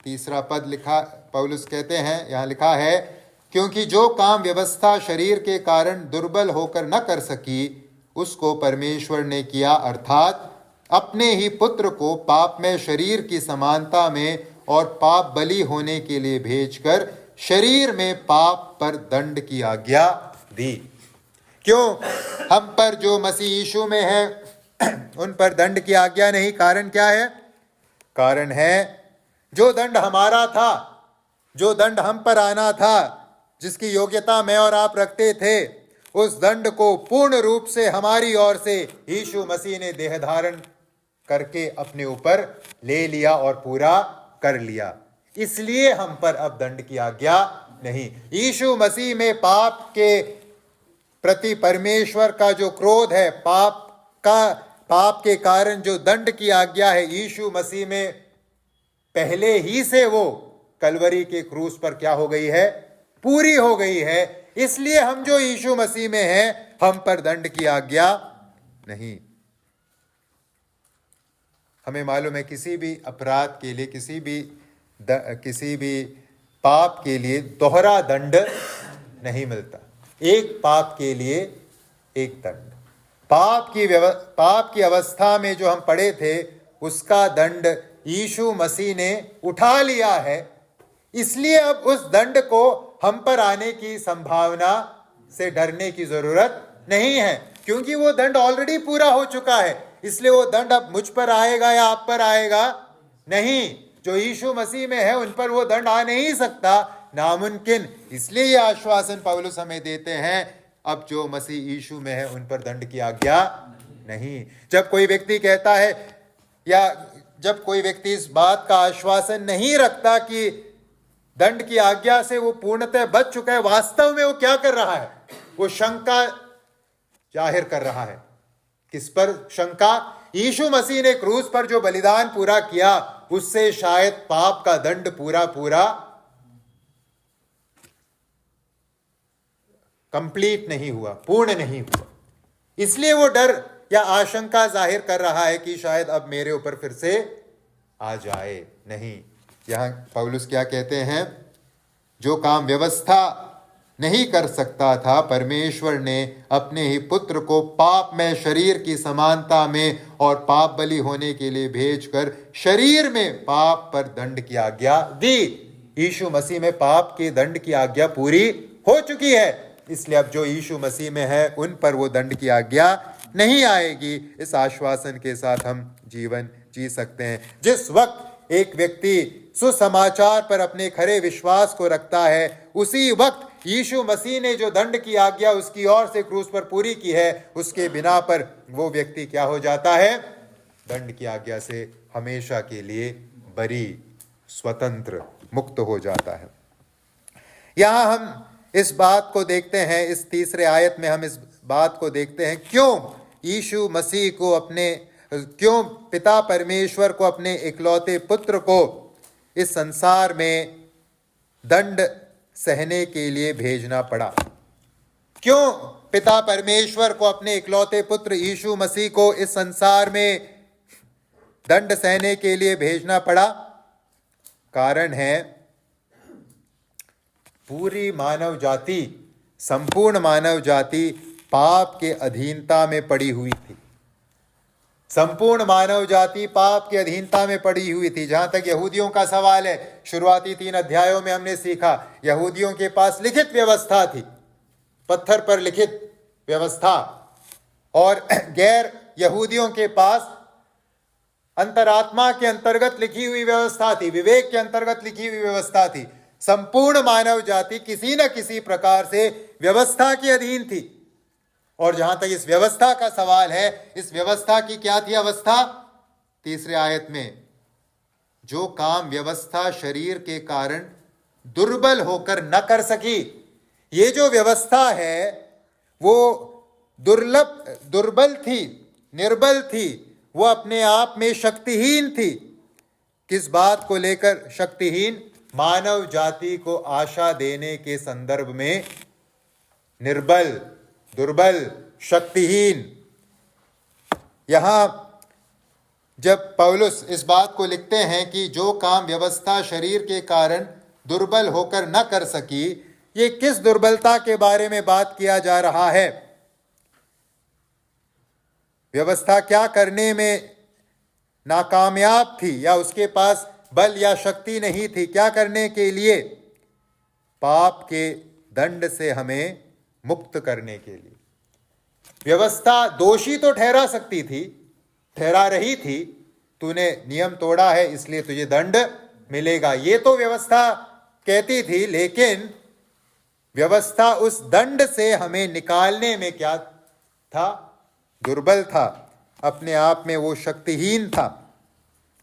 तीसरा पद लिखा, पौलुस कहते हैं, यहाँ लिखा है, क्योंकि जो काम व्यवस्था शरीर के कारण दुर्बल होकर न कर सकी, उसको परमेश्वर ने किया, अर्थात अपने ही पुत्र को पाप में शरीर की समानता में और पाप बलि होने के लिए भेजकर शरीर में पाप पर दंड की आज्ञा दी। क्यों हम पर जो मसीह यीशु में है उन पर दंड की आज्ञा नहीं? कारण क्या है? कारण है, जो दंड हमारा था, जो दंड हम पर आना था, जिसकी योग्यता मैं और आप रखते थे, उस दंड को पूर्ण रूप से हमारी ओर से यीशु मसीह ने देह धारण करके अपने ऊपर ले लिया और पूरा कर लिया। इसलिए हम पर अब दंड की आज्ञा नहीं। यीशु मसीह में पाप के प्रति परमेश्वर का जो क्रोध है, पाप के कारण जो दंड की आज्ञा है, यीशु मसीह में पहले ही से वो कलवरी के क्रूस पर क्या हो गई है? पूरी हो गई है। इसलिए हम जो यीशु मसीह में हैं, हम पर दंड की आज्ञा नहीं। हमें मालूम है, किसी भी अपराध के लिए, किसी भी पाप के लिए दोहरा दंड नहीं मिलता। एक पाप के लिए एक दंड। पाप की अवस्था में जो हम पड़े थे, उसका दंड यीशु मसीह ने उठा लिया है। इसलिए अब उस दंड को हम पर आने की संभावना से डरने की जरूरत नहीं है, क्योंकि वो दंड ऑलरेडी पूरा हो चुका है। इसलिए वो दंड अब मुझ पर आएगा या आप पर आएगा नहीं। जो यीशु मसीह में है उन पर वो दंड आ नहीं सकता, नामुमकिन। इसलिए ये आश्वासन पौलुस हमें देते हैं, अब जो मसीह यीशु में है उन पर दंड की आज्ञा नहीं। जब कोई व्यक्ति कहता है, या जब कोई व्यक्ति इस बात का आश्वासन नहीं रखता कि दंड की आज्ञा से वो पूर्णतः बच चुका है, वास्तव में वो क्या कर रहा है? वो शंका जाहिर कर रहा है। किस पर शंका? यीशु मसीह ने क्रूस पर जो बलिदान पूरा किया, उससे शायद पाप का दंड पूरा कंप्लीट नहीं हुआ, पूर्ण नहीं हुआ। इसलिए वो डर या आशंका जाहिर कर रहा है कि शायद अब मेरे ऊपर फिर से आ जाए। नहीं, यहां पौलुस क्या कहते हैं? जो काम व्यवस्था नहीं कर सकता था, परमेश्वर ने अपने ही पुत्र को पाप में शरीर की समानता में और पाप बलि होने के लिए भेजकर शरीर में पाप पर दंड की आज्ञा दी। यीशु मसीह में पाप के दंड की आज्ञा पूरी हो चुकी है। इसलिए अब जो यीशु मसीह में है उन पर वो दंड की आज्ञा नहीं आएगी। इस आश्वासन के साथ हम जीवन जी सकते हैं। जिस वक्त एक व्यक्ति सुसमाचार पर अपने खरे विश्वास को रखता है, उसी वक्त यीशु मसीह ने जो दंड की आज्ञा उसकी ओर से क्रूस पर पूरी की है, उसके बिना पर वो व्यक्ति क्या हो जाता है? दंड की आज्ञा से हमेशा के लिए बरी, स्वतंत्र, मुक्त हो जाता है। यहां हम इस बात को देखते हैं, इस तीसरे आयत में हम इस बात को देखते हैं, क्यों पिता परमेश्वर को अपने इकलौते पुत्र को इस संसार में दंड सहने के लिए भेजना पड़ा। क्यों पिता परमेश्वर को अपने इकलौते पुत्र यीशु मसीह को इस संसार में दंड सहने के लिए भेजना पड़ा? कारण है, पूरी मानव जाति, संपूर्ण मानव जाति पाप के अधीनता में पड़ी हुई थी। संपूर्ण मानव जाति पाप की अधीनता में पड़ी हुई थी। जहां तक यहूदियों का सवाल है, शुरुआती 3 अध्यायों में हमने सीखा, यहूदियों के पास लिखित व्यवस्था थी, पत्थर पर लिखित व्यवस्था, और गैर यहूदियों के पास अंतरात्मा के अंतर्गत लिखी हुई व्यवस्था थी, विवेक के अंतर्गत लिखी हुई व्यवस्था थी। संपूर्ण मानव जाति किसी न किसी प्रकार से व्यवस्था के अधीन थी। और जहां तक इस व्यवस्था का सवाल है, इस व्यवस्था की क्या थी अवस्था? तीसरे आयत में, जो काम व्यवस्था शरीर के कारण दुर्बल होकर न कर सकी। ये जो व्यवस्था है वो दुर्बल थी, निर्बल थी, वो अपने आप में शक्तिहीन थी। किस बात को लेकर शक्तिहीन? मानव जाति को आशा देने के संदर्भ में निर्बल, दुर्बल, शक्तिहीन। यहां जब पौलुस इस बात को लिखते हैं कि जो काम व्यवस्था शरीर के कारण दुर्बल होकर न कर सकी, ये किस दुर्बलता के बारे में बात किया जा रहा है? व्यवस्था क्या करने में नाकामयाब थी, या उसके पास बल या शक्ति नहीं थी? क्या करने के लिए? पाप के दंड से हमें मुक्त करने के लिए। व्यवस्था दोषी तो ठहरा सकती थी, ठहरा रही थी, तूने नियम तोड़ा है इसलिए तुझे दंड मिलेगा, ये तो व्यवस्था कहती थी। लेकिन व्यवस्था उस दंड से हमें निकालने में क्या था? दुर्बल था, अपने आप में वो शक्तिहीन था।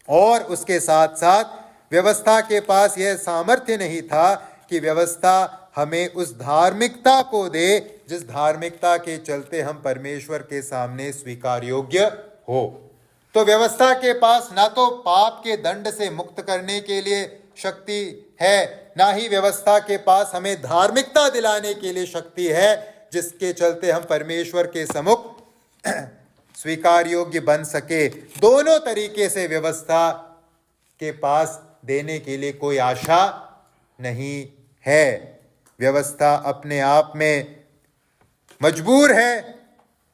और उसके साथ साथ व्यवस्था के पास यह सामर्थ्य नहीं था कि व्यवस्था हमें उस धार्मिकता को दे जिस धार्मिकता के चलते हम परमेश्वर के सामने स्वीकार योग्य हो। तो व्यवस्था के पास ना तो पाप के दंड से मुक्त करने के लिए शक्ति है, ना ही व्यवस्था के पास हमें धार्मिकता दिलाने के लिए शक्ति है जिसके चलते हम परमेश्वर के सम्मुख स्वीकार योग्य बन सके। दोनों तरीके से व्यवस्था के पास देने के लिए कोई आशा नहीं है। व्यवस्था अपने आप में मजबूर है,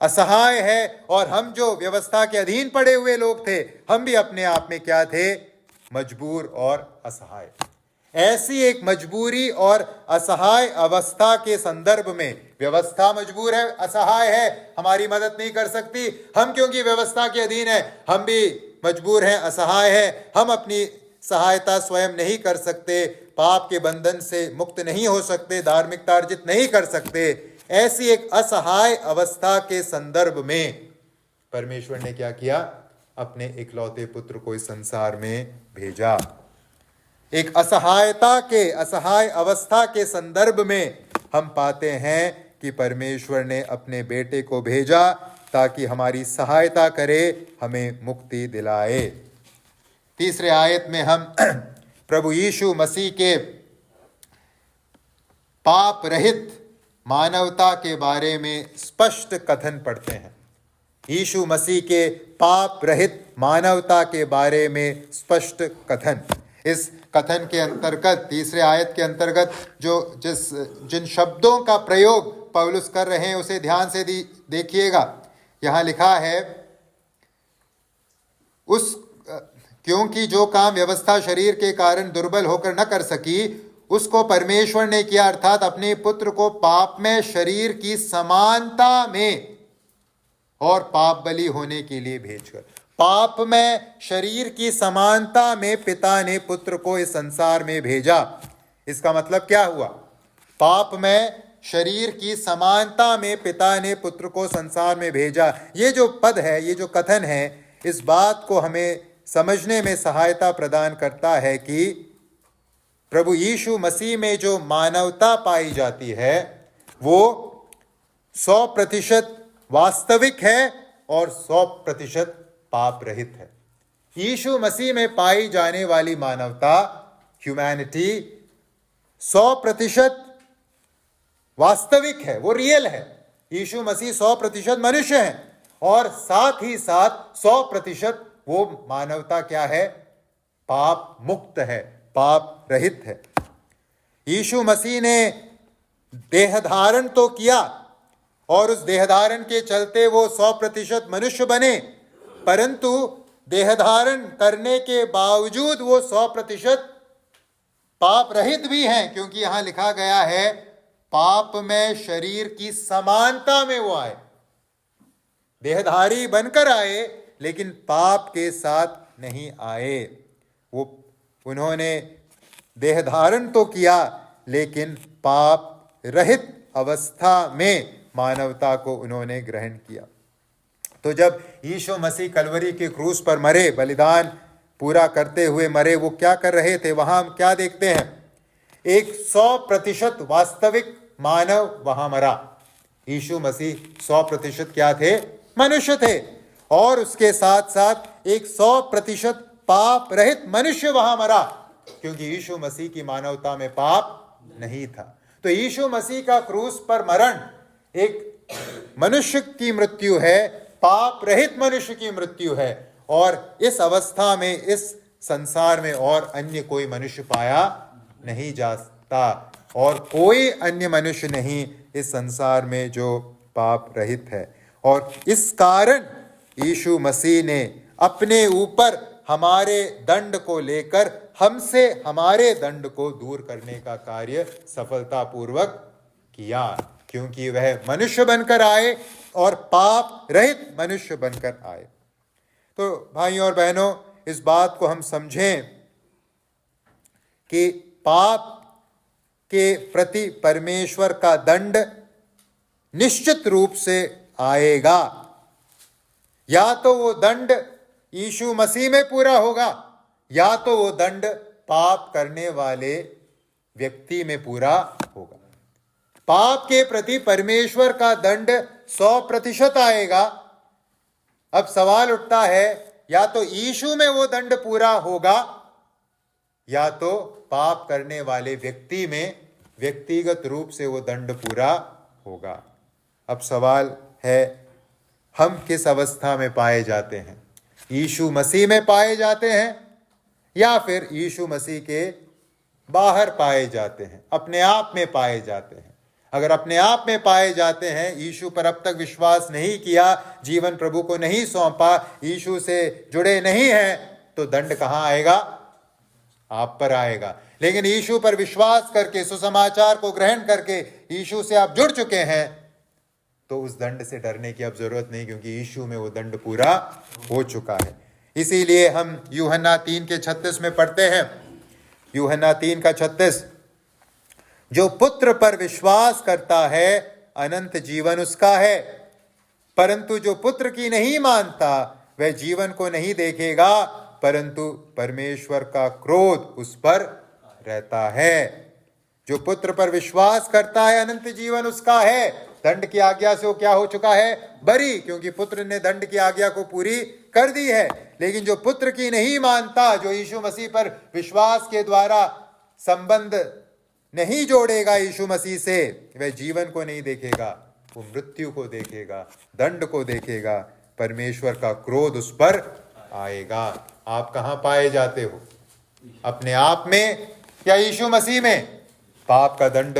असहाय है, और हम जो व्यवस्था के अधीन पड़े हुए लोग थे, हम भी अपने आप में क्या थे? मजबूर और असहाय। ऐसी एक मजबूरी और असहाय अवस्था के संदर्भ में, व्यवस्था मजबूर है, असहाय है, हमारी मदद नहीं कर सकती, हम क्योंकि व्यवस्था के अधीन है, हम भी मजबूर हैं, असहाय हैं, हम अपनी सहायता स्वयं नहीं कर सकते, पाप के बंधन से मुक्त नहीं हो सकते, धार्मिकता अर्जित नहीं कर सकते। ऐसी एक असहाय अवस्था के संदर्भ में परमेश्वर ने क्या किया? अपने इकलौते पुत्र को इस संसार में भेजा। एक असहाय अवस्था के संदर्भ में हम पाते हैं कि परमेश्वर ने अपने बेटे को भेजा ताकि हमारी सहायता करे, हमें मुक्ति दिलाए। तीसरे आयत में हम प्रभु यीशु मसीह के पाप रहित मानवता के बारे में स्पष्ट कथन पढ़ते हैं। यीशु मसीह के पाप रहित मानवता के बारे में स्पष्ट कथन। इस कथन के अंतर्गत, तीसरे आयत के अंतर्गत जिन शब्दों का प्रयोग पौलुस कर रहे हैं उसे ध्यान से देखिएगा। यहां लिखा है, क्योंकि जो काम व्यवस्था शरीर के कारण दुर्बल होकर न कर सकी, उसको परमेश्वर ने किया, अर्थात अपने पुत्र को पाप में शरीर की समानता में और पाप बलि होने के लिए भेजकर। पाप में शरीर की समानता में पिता ने पुत्र को इस संसार में भेजा। इसका मतलब क्या हुआ? पाप में शरीर की समानता में पिता ने पुत्र को संसार में भेजा। ये जो पद है, ये जो कथन है, इस बात को हमें समझने में सहायता प्रदान करता है कि प्रभु यीशु मसीह में जो मानवता पाई जाती है वो 100% वास्तविक है और 100% पाप रहित है। यीशु मसीह में पाई जाने वाली मानवता, ह्यूमैनिटी, 100% वास्तविक है, वो रियल है। यीशु मसीह 100% मनुष्य है और साथ ही साथ 100% वो मानवता क्या है? पाप मुक्त है, पाप रहित है। यीशु मसीह ने देह धारण तो किया और उस देह धारण के चलते वो 100% मनुष्य बने, परंतु देह धारण करने के बावजूद वो 100% पाप रहित भी हैं, क्योंकि यहां लिखा गया है पाप में शरीर की समानता में वो आए। देहधारी बनकर आए लेकिन पाप के साथ नहीं आए। उन्होंने देह धारण तो किया लेकिन पाप रहित अवस्था में मानवता को उन्होंने ग्रहण किया। तो जब यीशु मसीह कलवरी के क्रूस पर मरे, बलिदान पूरा करते हुए मरे, वो क्या कर रहे थे? वहां हम क्या देखते हैं? एक 100% वास्तविक मानव वहां मरा। यीशु मसीह 100% क्या थे? मनुष्य थे। और उसके साथ साथ एक 100% पाप रहित मनुष्य वहां मरा, क्योंकि यीशु मसीह की मानवता में पाप नहीं था। तो यीशु मसीह का क्रूस पर मरण एक मनुष्य की मृत्यु है, पाप रहित मनुष्य की मृत्यु है। और इस अवस्था में इस संसार में और अन्य कोई मनुष्य पाया नहीं जाता, और कोई अन्य मनुष्य नहीं इस संसार में जो पाप रहित है। और इस कारण यीशु मसीह ने अपने ऊपर हमारे दंड को लेकर हमसे हमारे दंड को दूर करने का कार्य सफलतापूर्वक किया, क्योंकि वह मनुष्य बनकर आए और पाप रहित मनुष्य बनकर आए। तो भाइयों और बहनों, इस बात को हम समझें कि पाप के प्रति परमेश्वर का दंड निश्चित रूप से आएगा। या तो वो दंड यीशु मसीह में पूरा होगा, या तो वो दंड पाप करने वाले व्यक्ति में पूरा होगा। पाप के प्रति परमेश्वर का दंड 100% आएगा। अब सवाल उठता है, या तो यीशु में वो दंड पूरा होगा, या तो पाप करने वाले व्यक्ति में व्यक्तिगत रूप से वो दंड पूरा होगा। अब सवाल है, हम किस अवस्था में पाए जाते हैं? यीशु मसीह में पाए जाते हैं या फिर यीशु मसीह के बाहर पाए जाते हैं, अपने आप में पाए जाते हैं? अगर अपने आप में पाए जाते हैं, यीशु पर अब तक विश्वास नहीं किया, जीवन प्रभु को नहीं सौंपा, यीशु से जुड़े नहीं हैं, तो दंड कहां आएगा? आप पर आएगा। लेकिन यीशु पर विश्वास करके, सुसमाचार को ग्रहण करके यीशु से आप जुड़ चुके हैं, तो उस दंड से डरने की अब जरूरत नहीं, क्योंकि यीशु में वो दंड पूरा हो चुका है। इसीलिए हम यूहन्ना 3:36 में पढ़ते हैं, यूहन्ना 3:36, जो पुत्र पर विश्वास करता है अनंत जीवन उसका है, परंतु जो पुत्र की नहीं मानता वह जीवन को नहीं देखेगा, परंतु परमेश्वर का क्रोध उस पर रहता है। जो पुत्र पर विश्वास करता है अनंत जीवन उसका है। दंड की आज्ञा से वो क्या हो चुका है? बरी, क्योंकि पुत्र ने दंड की आज्ञा को पूरी कर दी है। लेकिन जो पुत्र की नहीं मानता, जो यीशु मसीह पर विश्वास के द्वारा संबंध नहीं जोड़ेगा यीशु मसीह से, वह जीवन को नहीं देखेगा, वो मृत्यु को देखेगा, दंड को देखेगा। परमेश्वर का क्रोध उस पर आएगा। आप कहां पाए जाते हो? अपने आप में या यीशु मसीह में? पाप का दंड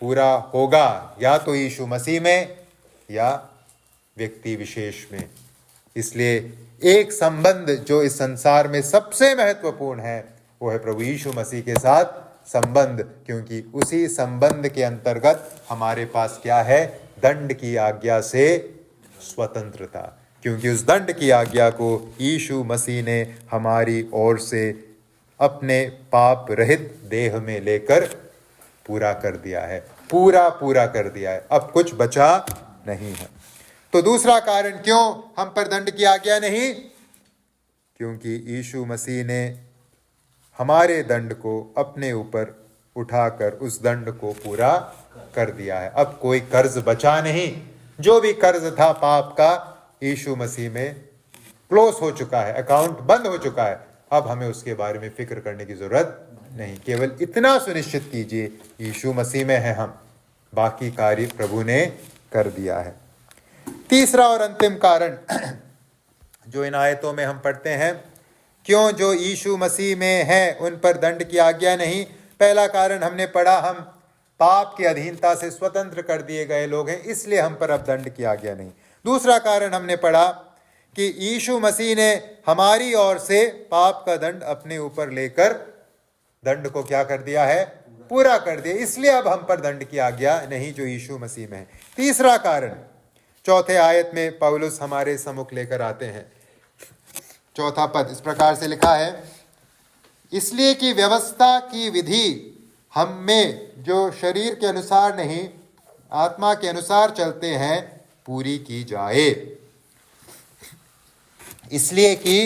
पूरा होगा या तो यीशु मसीह में या व्यक्ति विशेष में। इसलिए एक संबंध जो इस संसार में सबसे महत्वपूर्ण है वो है प्रभु यीशु मसीह के साथ संबंध, क्योंकि उसी संबंध के अंतर्गत हमारे पास क्या है? दंड की आज्ञा से स्वतंत्रता, क्योंकि उस दंड की आज्ञा को यीशु मसीह ने हमारी ओर से अपने पाप रहित देह में लेकर पूरा कर दिया है, पूरा कर दिया है। अब कुछ बचा नहीं है। तो दूसरा कारण क्यों हम पर दंड की आज्ञा नहीं? क्योंकि यीशु मसीह ने हमारे दंड को अपने ऊपर उठाकर उस दंड को पूरा कर दिया है। अब कोई कर्ज बचा नहीं। जो भी कर्ज था पाप का, यीशु मसीह में क्लोज हो चुका है, अकाउंट बंद हो चुका है। अब हमें उसके बारे में फिक्र करने की जरूरत नहीं। केवल इतना सुनिश्चित कीजिए यीशु मसीह में है हम, बाकी कार्य प्रभु ने कर दिया है। तीसरा और अंतिम कारण जो इन आयतों में हम पढ़ते हैं, क्यों जो यीशु मसीह में है उन पर दंड की आज्ञा नहीं। पहला कारण हमने पढ़ा, हम पाप की अधीनता से स्वतंत्र कर दिए गए लोग हैं, इसलिए हम पर अब दंड की आज्ञा नहीं। दूसरा कारण हमने पढ़ा कि यीशु मसीह ने हमारी ओर से पाप का दंड अपने ऊपर लेकर दंड को क्या कर दिया है? पूरा कर दिया, इसलिए अब हम पर दंड की आज्ञा नहीं जो यीशु मसीह में है। तीसरा कारण चौथे आयत में पौलुस हमारे सम्मुख लेकर आते हैं। चौथा पद इस प्रकार से लिखा है, इसलिए कि व्यवस्था की विधि हम में जो शरीर के अनुसार नहीं आत्मा के अनुसार चलते हैं पूरी की जाए। इसलिए कि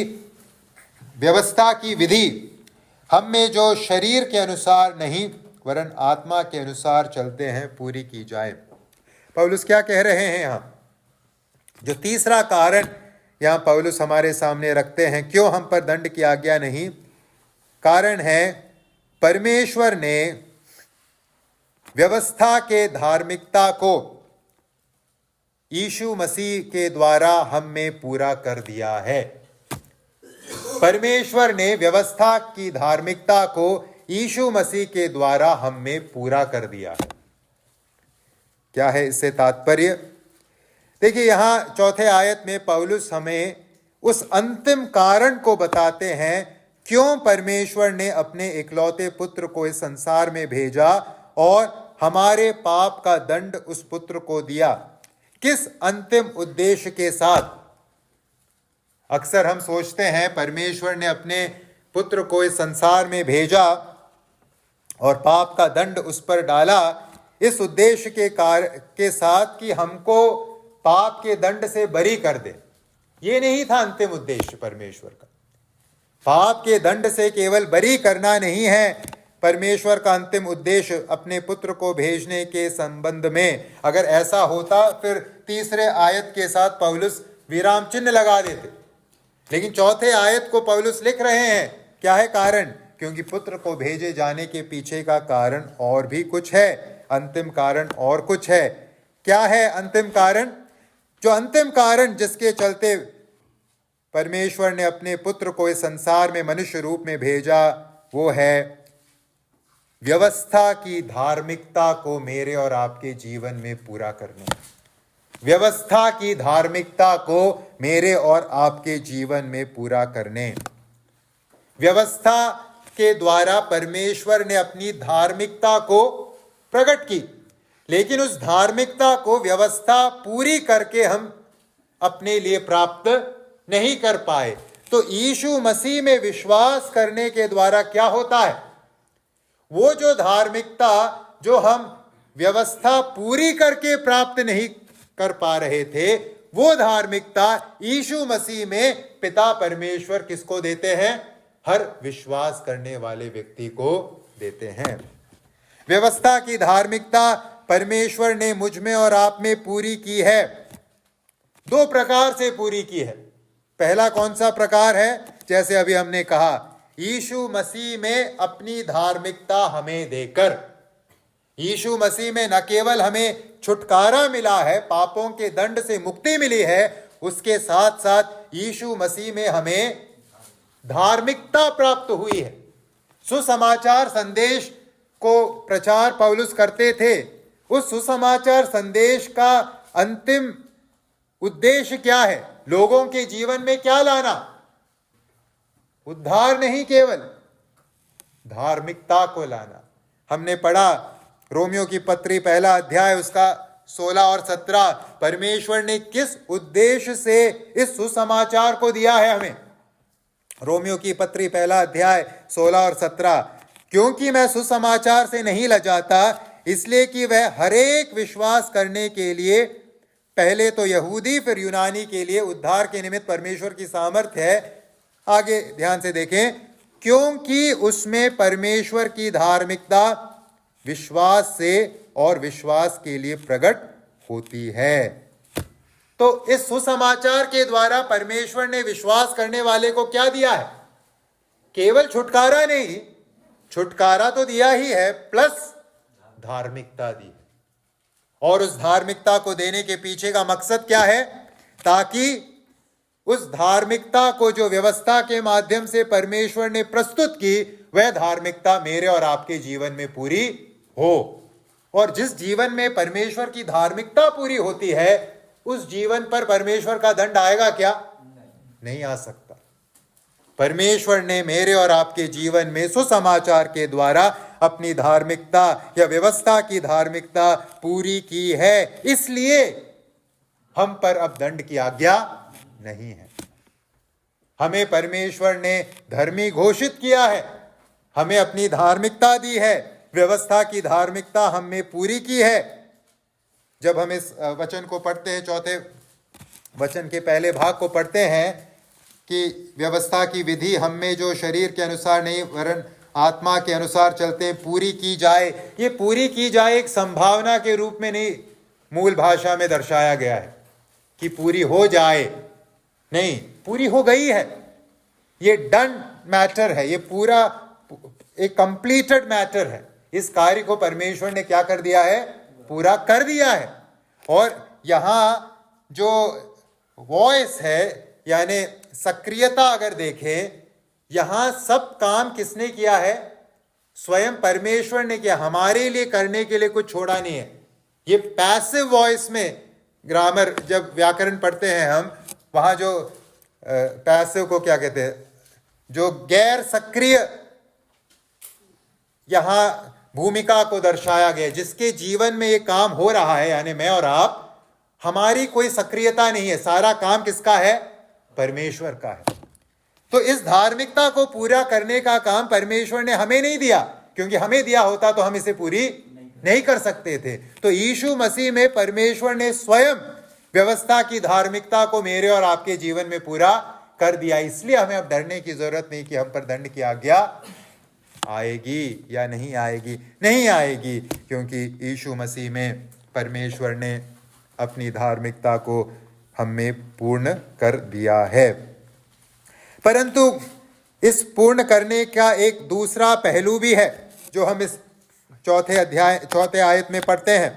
व्यवस्था की विधि हम में जो शरीर के अनुसार नहीं वरन आत्मा के अनुसार चलते हैं पूरी की जाए। पौलुस क्या कह रहे हैं यहाँ? जो तीसरा कारण यहाँ पौलुस हमारे सामने रखते हैं, क्यों हम पर दंड की आज्ञा नहीं, कारण है परमेश्वर ने व्यवस्था के धार्मिकता को यीशु मसीह के द्वारा हम में पूरा कर दिया है। परमेश्वर ने व्यवस्था की धार्मिकता को यीशु मसीह के द्वारा हम में पूरा कर दिया है। क्या है इससे तात्पर्य? देखिए, यहां चौथे आयत में पौलुस हमें उस अंतिम कारण को बताते हैं, क्यों परमेश्वर ने अपने इकलौते पुत्र को इस संसार में भेजा और हमारे पाप का दंड उस पुत्र को दिया। किस अंतिम उद्देश्य के साथ? अक्सर हम सोचते हैं परमेश्वर ने अपने पुत्र को इस संसार में भेजा और पाप का दंड उस पर डाला इस उद्देश्य के साथ कि हमको पाप के दंड से बरी कर दे। ये नहीं था अंतिम उद्देश्य परमेश्वर का। पाप के दंड से केवल बरी करना नहीं है परमेश्वर का अंतिम उद्देश्य अपने पुत्र को भेजने के संबंध में। अगर ऐसा होता फिर तीसरे आयत के साथ पौलुस विराम चिन्ह लगा देते, लेकिन चौथे आयत को पौलुस लिख रहे हैं। क्या है कारण? क्योंकि पुत्र को भेजे जाने के पीछे का कारण और भी कुछ है, अंतिम कारण और कुछ है। क्या है अंतिम कारण? जो अंतिम कारण जिसके चलते परमेश्वर ने अपने पुत्र को इस संसार में मनुष्य रूप में भेजा, वो है व्यवस्था की धार्मिकता को मेरे और आपके जीवन में पूरा करने। व्यवस्था की धार्मिकता को मेरे और आपके जीवन में पूरा करने। व्यवस्था के द्वारा परमेश्वर ने अपनी धार्मिकता को प्रकट की, लेकिन उस धार्मिकता को व्यवस्था पूरी करके हम अपने लिए प्राप्त नहीं कर पाए। तो यीशु मसीह में विश्वास करने के द्वारा क्या होता है? वो जो धार्मिकता जो हम व्यवस्था पूरी करके प्राप्त नहीं कर पा रहे थे, वो धार्मिकता यीशु मसीह में पिता परमेश्वर किसको देते हैं? हर विश्वास करने वाले व्यक्ति को देते हैं। व्यवस्था की धार्मिकता परमेश्वर ने मुझ में और आप में पूरी की है। दो प्रकार से पूरी की है। पहला कौन सा प्रकार है? जैसे अभी हमने कहा, यीशु मसीह में अपनी धार्मिकता हमें देकर। यीशु मसीह में न केवल हमें छुटकारा मिला है, पापों के दंड से मुक्ति मिली है, उसके साथ साथ यीशु मसीह में हमें धार्मिकता प्राप्त हुई है। सुसमाचार संदेश को प्रचार पौलुस करते थे। उस सुसमाचार संदेश का अंतिम उद्देश्य क्या है? लोगों के जीवन में क्या लाना? उद्धार नहीं, केवल धार्मिकता को लाना। हमने पढ़ा रोमियो की पत्री पहला अध्याय उसका 16 और 17, परमेश्वर ने किस उद्देश्य से इस सुसमाचार को दिया है हमें। रोमियो की पत्री पहला अध्याय 16 और 17, क्योंकि मैं सुसमाचार से नहीं लजाता, इसलिए कि वह हरेक विश्वास करने के लिए पहले तो यहूदी फिर यूनानी के लिए उद्धार के निमित्त परमेश्वर की सामर्थ्य है। आगे ध्यान से देखें, क्योंकि उसमें परमेश्वर की धार्मिकता विश्वास से और विश्वास के लिए प्रकट होती है। तो इस सुसमाचार के द्वारा परमेश्वर ने विश्वास करने वाले को क्या दिया है? केवल छुटकारा नहीं, छुटकारा तो दिया ही है, प्लस धार्मिकता दी। और उस धार्मिकता को देने के पीछे का मकसद क्या है? ताकि उस धार्मिकता को जो व्यवस्था के माध्यम से परमेश्वर ने प्रस्तुत की, वह धार्मिकता मेरे और आपके जीवन में पूरी हो। और जिस जीवन में परमेश्वर की धार्मिकता पूरी होती है, उस जीवन पर परमेश्वर का दंड आएगा क्या? नहीं आ सकता। परमेश्वर ने मेरे और आपके जीवन में सुसमाचार के द्वारा अपनी धार्मिकता या व्यवस्था की धार्मिकता पूरी की है, इसलिए हम पर अब दंड की आज्ञा नहीं है। हमें परमेश्वर ने धर्मी घोषित किया है, हमें अपनी धार्मिकता दी है, व्यवस्था की धार्मिकता हमने पूरी की है। जब हम इस वचन को पढ़ते हैं, चौथे वचन के पहले भाग को पढ़ते हैं कि व्यवस्था की विधि हम में जो शरीर के अनुसार नहीं वरन आत्मा के अनुसार चलते हैं पूरी की जाए। ये पूरी की जाए एक संभावना के रूप में नहीं मूल भाषा में दर्शाया गया है कि पूरी हो जाए, नहीं, पूरी हो गई है। ये डन मैटर है, ये पूरा एक कंप्लीटेड मैटर है। इस कार्य को परमेश्वर ने क्या कर दिया है? पूरा कर दिया है। और यहाँ जो वॉइस है यानी सक्रियता अगर देखें, यहां सब काम किसने किया है? स्वयं परमेश्वर ने किया। हमारे लिए करने के लिए कुछ छोड़ा नहीं है। ये पैसिव वॉइस में ग्रामर जब व्याकरण पढ़ते हैं हम, वहां जो पैसिव को क्या कहते हैं, जो गैर सक्रिय यहां भूमिका को दर्शाया गया, जिसके जीवन में ये काम हो रहा है, यानी मैं और आप, हमारी कोई सक्रियता नहीं है, सारा काम किसका है? परमेश्वर का है। तो इस धार्मिकता को पूरा करने का काम परमेश्वर ने हमें नहीं दिया, क्योंकि हमें दिया होता तो हम इसे पूरी नहीं कर सकते थे। तो यीशु मसीह में परमेश्वर ने स्वयं व्यवस्था की धार्मिकता को मेरे और आपके जीवन में पूरा कर दिया। इसलिए हमें अब डरने की जरूरत नहीं कि हम पर दंड की आज्ञा आएगी या नहीं आएगी। नहीं आएगी, क्योंकि यीशु मसीह में परमेश्वर ने अपनी धार्मिकता को हम में पूर्ण कर दिया है। परंतु इस पूर्ण करने का एक दूसरा पहलू भी है, जो हम इस चौथे आयत में पढ़ते हैं।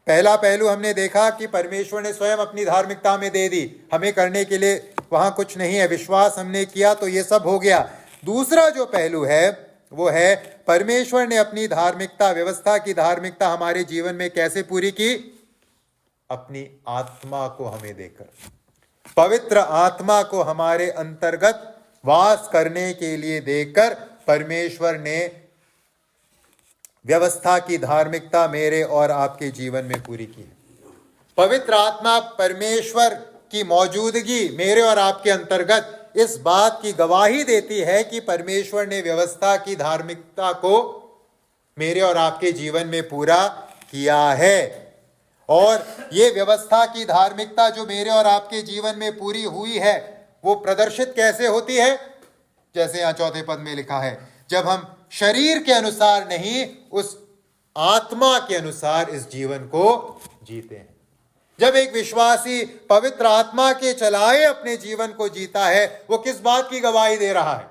पहला पहलू हमने देखा कि परमेश्वर ने स्वयं अपनी धार्मिकता में दे दी, हमें करने के लिए वहां कुछ नहीं है, विश्वास हमने किया तो ये सब हो गया। दूसरा जो पहलू है वो है परमेश्वर ने अपनी धार्मिकता, व्यवस्था की धार्मिकता हमारे जीवन में कैसे पूरी की? अपनी आत्मा को हमें देकर, पवित्र आत्मा को हमारे अंतर्गत वास करने के लिए देकर परमेश्वर ने व्यवस्था की धार्मिकता मेरे और आपके जीवन में पूरी की है। पवित्र आत्मा परमेश्वर की मौजूदगी मेरे और आपके अंतर्गत इस बात की गवाही देती है कि परमेश्वर ने व्यवस्था की धार्मिकता को मेरे और आपके जीवन में पूरा किया है। और ये व्यवस्था की धार्मिकता जो मेरे और आपके जीवन में पूरी हुई है, वो प्रदर्शित कैसे होती है? जैसे यहाँ चौथे पद में लिखा है, जब हम शरीर के अनुसार नहीं, उस आत्मा के अनुसार इस जीवन को जीते हैं। जब एक विश्वासी पवित्र आत्मा के चलाए अपने जीवन को जीता है, वो किस बात की गवाही दे रहा है?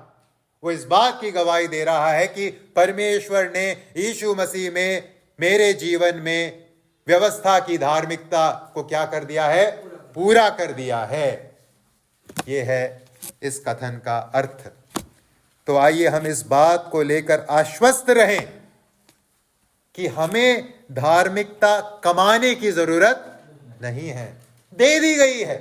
वो इस बात की गवाही दे रहा है कि परमेश्वर ने यीशु मसीह में मेरे जीवन में व्यवस्था की धार्मिकता को क्या कर दिया है? पूरा कर दिया है। ये है इस कथन का अर्थ। तो आइए हम इस बात को लेकर आश्वस्त रहें कि हमें धार्मिकता कमाने की जरूरत नहीं है, दे दी गई है।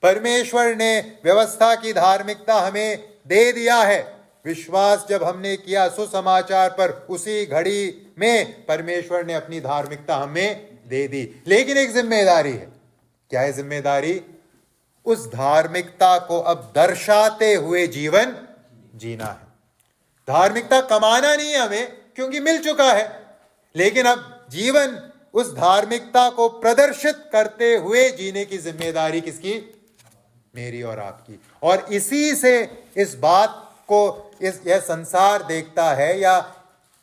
परमेश्वर ने व्यवस्था की धार्मिकता हमें दे दिया है। विश्वास जब हमने किया सुसमाचार पर, उसी घड़ी में परमेश्वर ने अपनी धार्मिकता हमें दे दी। लेकिन एक जिम्मेदारी है। क्या है जिम्मेदारी? उस धार्मिकता को अब दर्शाते हुए जीवन जीना है। धार्मिकता कमाना नहीं है हमें, क्योंकि मिल चुका है, लेकिन अब जीवन उस धार्मिकता को प्रदर्शित करते हुए जीने की जिम्मेदारी किसकी? मेरी और आपकी। और इसी से इस बात को यह संसार देखता है या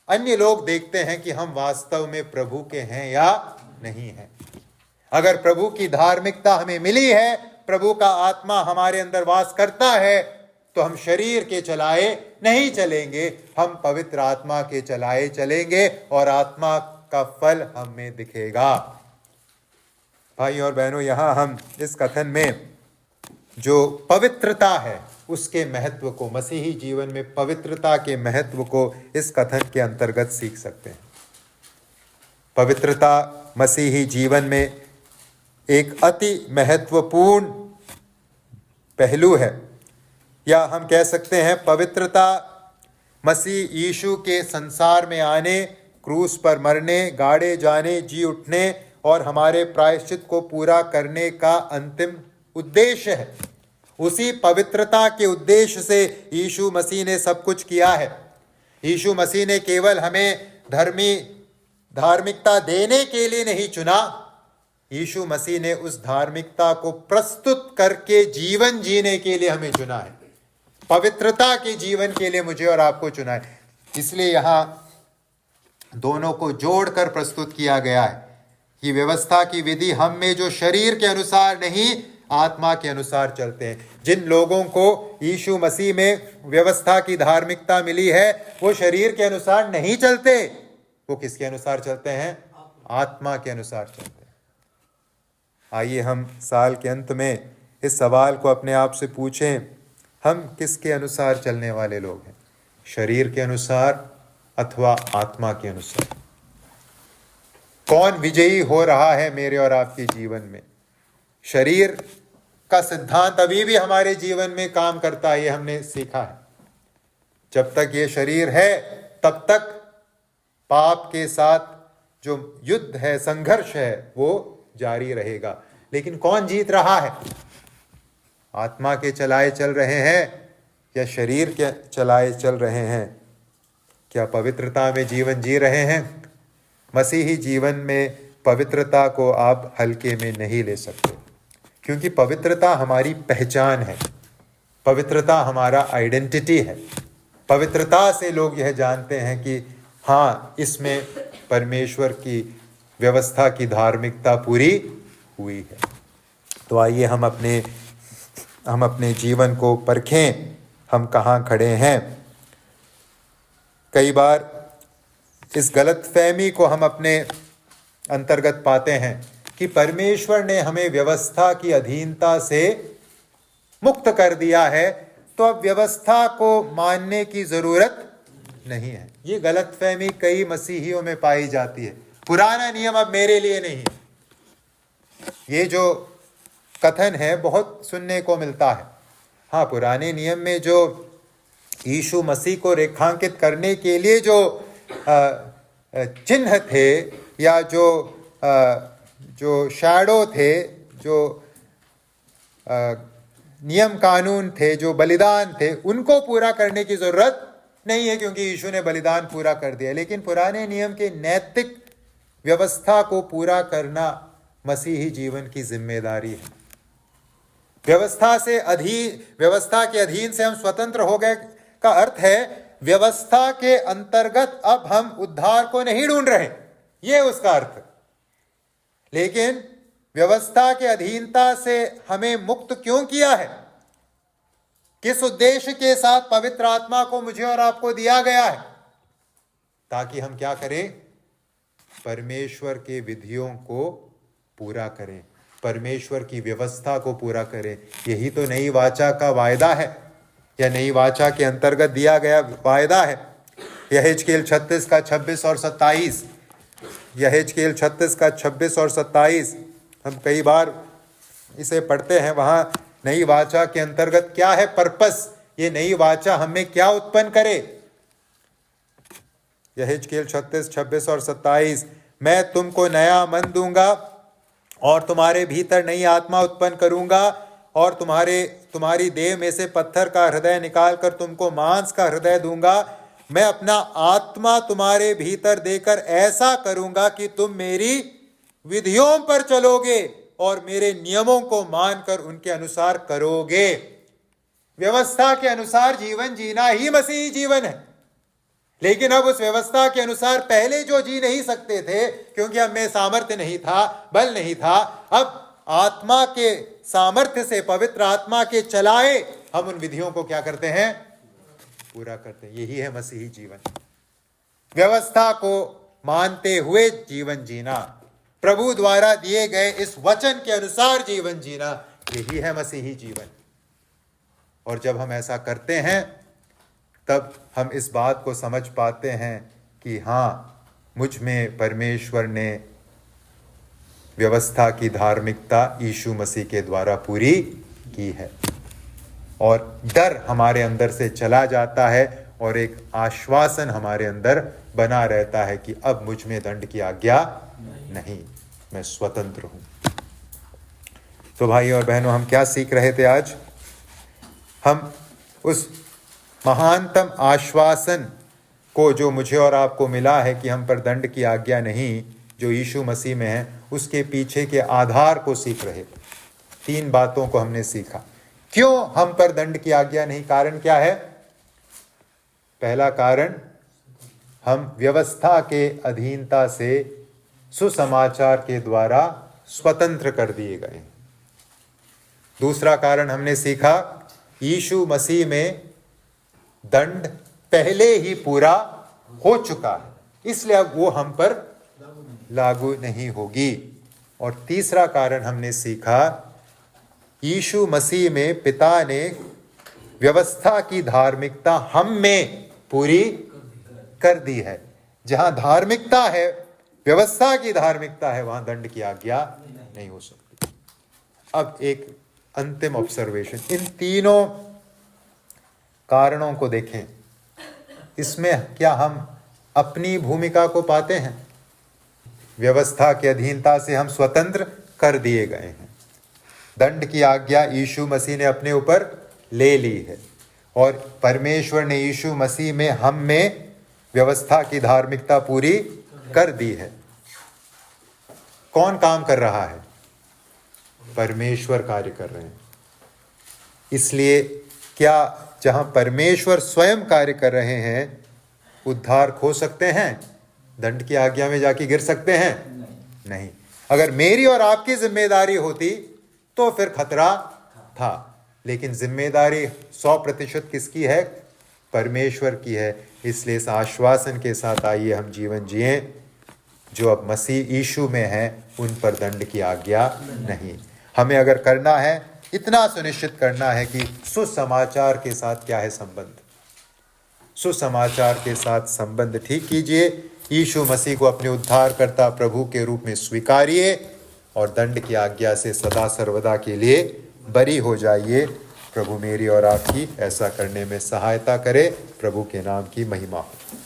अन्य लोग देखते हैं कि हम वास्तव में प्रभु के हैं या नहीं हैं। अगर प्रभु की धार्मिकता हमें मिली है, प्रभु का आत्मा हमारे अंदर वास करता है, तो हम शरीर के चलाए नहीं चलेंगे, हम पवित्र आत्मा के चलाए चलेंगे और आत्मा का फल हमें दिखेगा। भाई और बहनों, यहां हम इस कथन में जो पवित्रता है उसके महत्व को, मसीही जीवन में पवित्रता के महत्व को इस कथन के अंतर्गत सीख सकते हैं। पवित्रता मसीही जीवन में एक अति महत्वपूर्ण पहलू है, या हम कह सकते हैं पवित्रता मसीह यीशु के संसार में आने, क्रूस पर मरने, गाड़े जाने, जी उठने और हमारे प्रायश्चित को पूरा करने का अंतिम उद्देश्य है। उसी पवित्रता के उद्देश्य से यीशु मसीह ने सब कुछ किया है। यीशु मसीह ने केवल हमें धार्मिकता देने के लिए नहीं चुना, यीशु मसीह ने उस धार्मिकता को प्रस्तुत करके जीवन जीने के लिए हमें चुना है। पवित्रता के जीवन के लिए मुझे और आपको चुना है। इसलिए यहां दोनों को जोड़कर प्रस्तुत किया गया है कि व्यवस्था की विधि हम में जो शरीर के अनुसार नहीं आत्मा के अनुसार चलते हैं। जिन लोगों को यीशु मसीह में व्यवस्था की धार्मिकता मिली है, वो शरीर के अनुसार नहीं चलते, वो किसके अनुसार चलते हैं? आत्मा के अनुसार चलते हैं। आइए हम साल के अंत में इस सवाल को अपने आप से पूछें, हम किसके अनुसार चलने वाले लोग हैं? शरीर के अनुसार अथवा आत्मा के अनुसार? कौन विजयी हो रहा है मेरे और आपके जीवन में? शरीर का सिद्धांत अभी भी हमारे जीवन में काम करता है, ये हमने सीखा है। जब तक ये शरीर है तब तक पाप के साथ जो युद्ध है, संघर्ष है, वो जारी रहेगा। लेकिन कौन जीत रहा है? आत्मा के चलाए चल रहे हैं या शरीर के चलाए चल रहे हैं? क्या पवित्रता में जीवन जी रहे हैं? मसीही जीवन में पवित्रता को आप हल्के में नहीं ले सकते, क्योंकि पवित्रता हमारी पहचान है, पवित्रता हमारा आइडेंटिटी है। पवित्रता से लोग यह जानते हैं कि हाँ, इसमें परमेश्वर की व्यवस्था की धार्मिकता पूरी हुई है। तो आइए हम अपने जीवन को परखें, हम कहाँ खड़े हैं। कई बार इस गलतफहमी को हम अपने अंतर्गत पाते हैं कि परमेश्वर ने हमें व्यवस्था की अधीनता से मुक्त कर दिया है, तो अब व्यवस्था को मानने की जरूरत नहीं है। ये गलतफहमी कई मसीहियों में पाई जाती है। पुराना नियम अब मेरे लिए नहीं, ये जो कथन है बहुत सुनने को मिलता है। हाँ, पुराने नियम में जो यीशु मसीह को रेखांकित करने के लिए जो चिन्ह थे या जो शैडो थे, जो नियम कानून थे, जो बलिदान थे, उनको पूरा करने की जरूरत नहीं है, क्योंकि यीशु ने बलिदान पूरा कर दिया। लेकिन पुराने नियम के नैतिक व्यवस्था को पूरा करना मसीही जीवन की जिम्मेदारी है। व्यवस्था के अधीन से हम स्वतंत्र हो गए का अर्थ है व्यवस्था के अंतर्गत अब हम उद्धार को नहीं ढूंढ रहे, ये उसका अर्थ। लेकिन व्यवस्था के अधीनता से हमें मुक्त क्यों किया है? किस उद्देश्य के साथ पवित्र आत्मा को मुझे और आपको दिया गया है? ताकि हम क्या करें? परमेश्वर के विधियों को पूरा करें, परमेश्वर की व्यवस्था को पूरा करें। यही तो नई वाचा का वायदा है, या नई वाचा के अंतर्गत दिया गया वायदा है। यहेजकेल 36 का 26 और 27, यहेजकेल 36 का 26 और 27 हम कई बार इसे पढ़ते हैं। वहां नई वाचा के अंतर्गत क्या है पर्पस, ये नई वाचा हमें क्या उत्पन्न करे? यहेजकेल 36, 26 और 27, मैं तुमको नया मन दूंगा और तुम्हारे भीतर नई आत्मा उत्पन्न करूंगा और तुम्हारी देह में से पत्थर का हृदय निकालकर तुमको मांस का हृदय दूंगा। मैं अपना आत्मा तुम्हारे भीतर देकर ऐसा करूंगा कि तुम मेरी विधियों पर चलोगे और मेरे नियमों को मानकर उनके अनुसार करोगे। व्यवस्था के अनुसार जीवन जीना ही मसीही जीवन है। लेकिन अब उस व्यवस्था के अनुसार पहले जो जी नहीं सकते थे, क्योंकि हम में सामर्थ्य नहीं था, बल नहीं था, अब आत्मा के सामर्थ्य से, पवित्र आत्मा के चलाए हम उन विधियों को क्या करते हैं? पूरा करते हैं। यही है मसीही जीवन। व्यवस्था को मानते हुए जीवन जीना, प्रभु द्वारा दिए गए इस वचन के अनुसार जीवन जीना, यही है मसीही जीवन। और जब हम ऐसा करते हैं तब हम इस बात को समझ पाते हैं कि हाँ, मुझ में परमेश्वर ने व्यवस्था की धार्मिकता यीशु मसीह के द्वारा पूरी की है। और डर हमारे अंदर से चला जाता है और एक आश्वासन हमारे अंदर बना रहता है कि अब मुझ में दंड की आज्ञा नहीं, मैं स्वतंत्र हूं। तो भाई और बहनों, हम क्या सीख रहे थे आज? हम उस महानतम आश्वासन को जो मुझे और आपको मिला है कि हम पर दंड की आज्ञा नहीं, जो यीशु मसीह में है, उसके पीछे के आधार को सीख रहे थे। 3 बातों को हमने सीखा। क्यों हम पर दंड की आज्ञा नहीं? कारण क्या है? पहला कारण, हम व्यवस्था के अधीनता से सुसमाचार के द्वारा स्वतंत्र कर दिए गए। दूसरा कारण हमने सीखा, यीशु मसीह में दंड पहले ही पूरा हो चुका है, इसलिए अब वो हम पर लागू नहीं होगी। और तीसरा कारण हमने सीखा, यीशु मसीह में पिता ने व्यवस्था की धार्मिकता हम में पूरी कर दी है। जहां धार्मिकता है, व्यवस्था की धार्मिकता है, वहां दंड की आज्ञा नहीं हो सकती। अब एक अंतिम ऑब्जर्वेशन, इन तीनों कारणों को देखें। इसमें क्या हम अपनी भूमिका को पाते हैं? व्यवस्था की अधीनता से हम स्वतंत्र कर दिए गए हैं। दंड की आज्ञा यीशु मसीह ने अपने ऊपर ले ली है और परमेश्वर ने यीशु मसीह में हम में व्यवस्था की धार्मिकता पूरी कर दी है। कौन काम कर रहा है? परमेश्वर कार्य कर रहे हैं। इसलिए क्या जहां परमेश्वर स्वयं कार्य कर रहे हैं, उद्धार खो सकते हैं? दंड की आज्ञा में जाके गिर सकते हैं? नहीं। अगर मेरी और आपकी जिम्मेदारी होती तो फिर खतरा था, लेकिन जिम्मेदारी 100% किसकी है? परमेश्वर की है। इसलिए इस आश्वासन के साथ आइए हम जीवन जिए, जो अब मसीह यीशु में है, उन पर दंड की आज्ञा नहीं। हमें अगर करना है, इतना सुनिश्चित करना है कि सुसमाचार के साथ क्या है संबंध। सुसमाचार के साथ संबंध ठीक कीजिए, यीशु मसीह को अपने उद्धारकर्ता प्रभु के रूप में स्वीकारिए और दंड की आज्ञा से सदा सर्वदा के लिए बरी हो जाइए। प्रभु मेरी और आपकी ऐसा करने में सहायता करे। प्रभु के नाम की महिमा हो।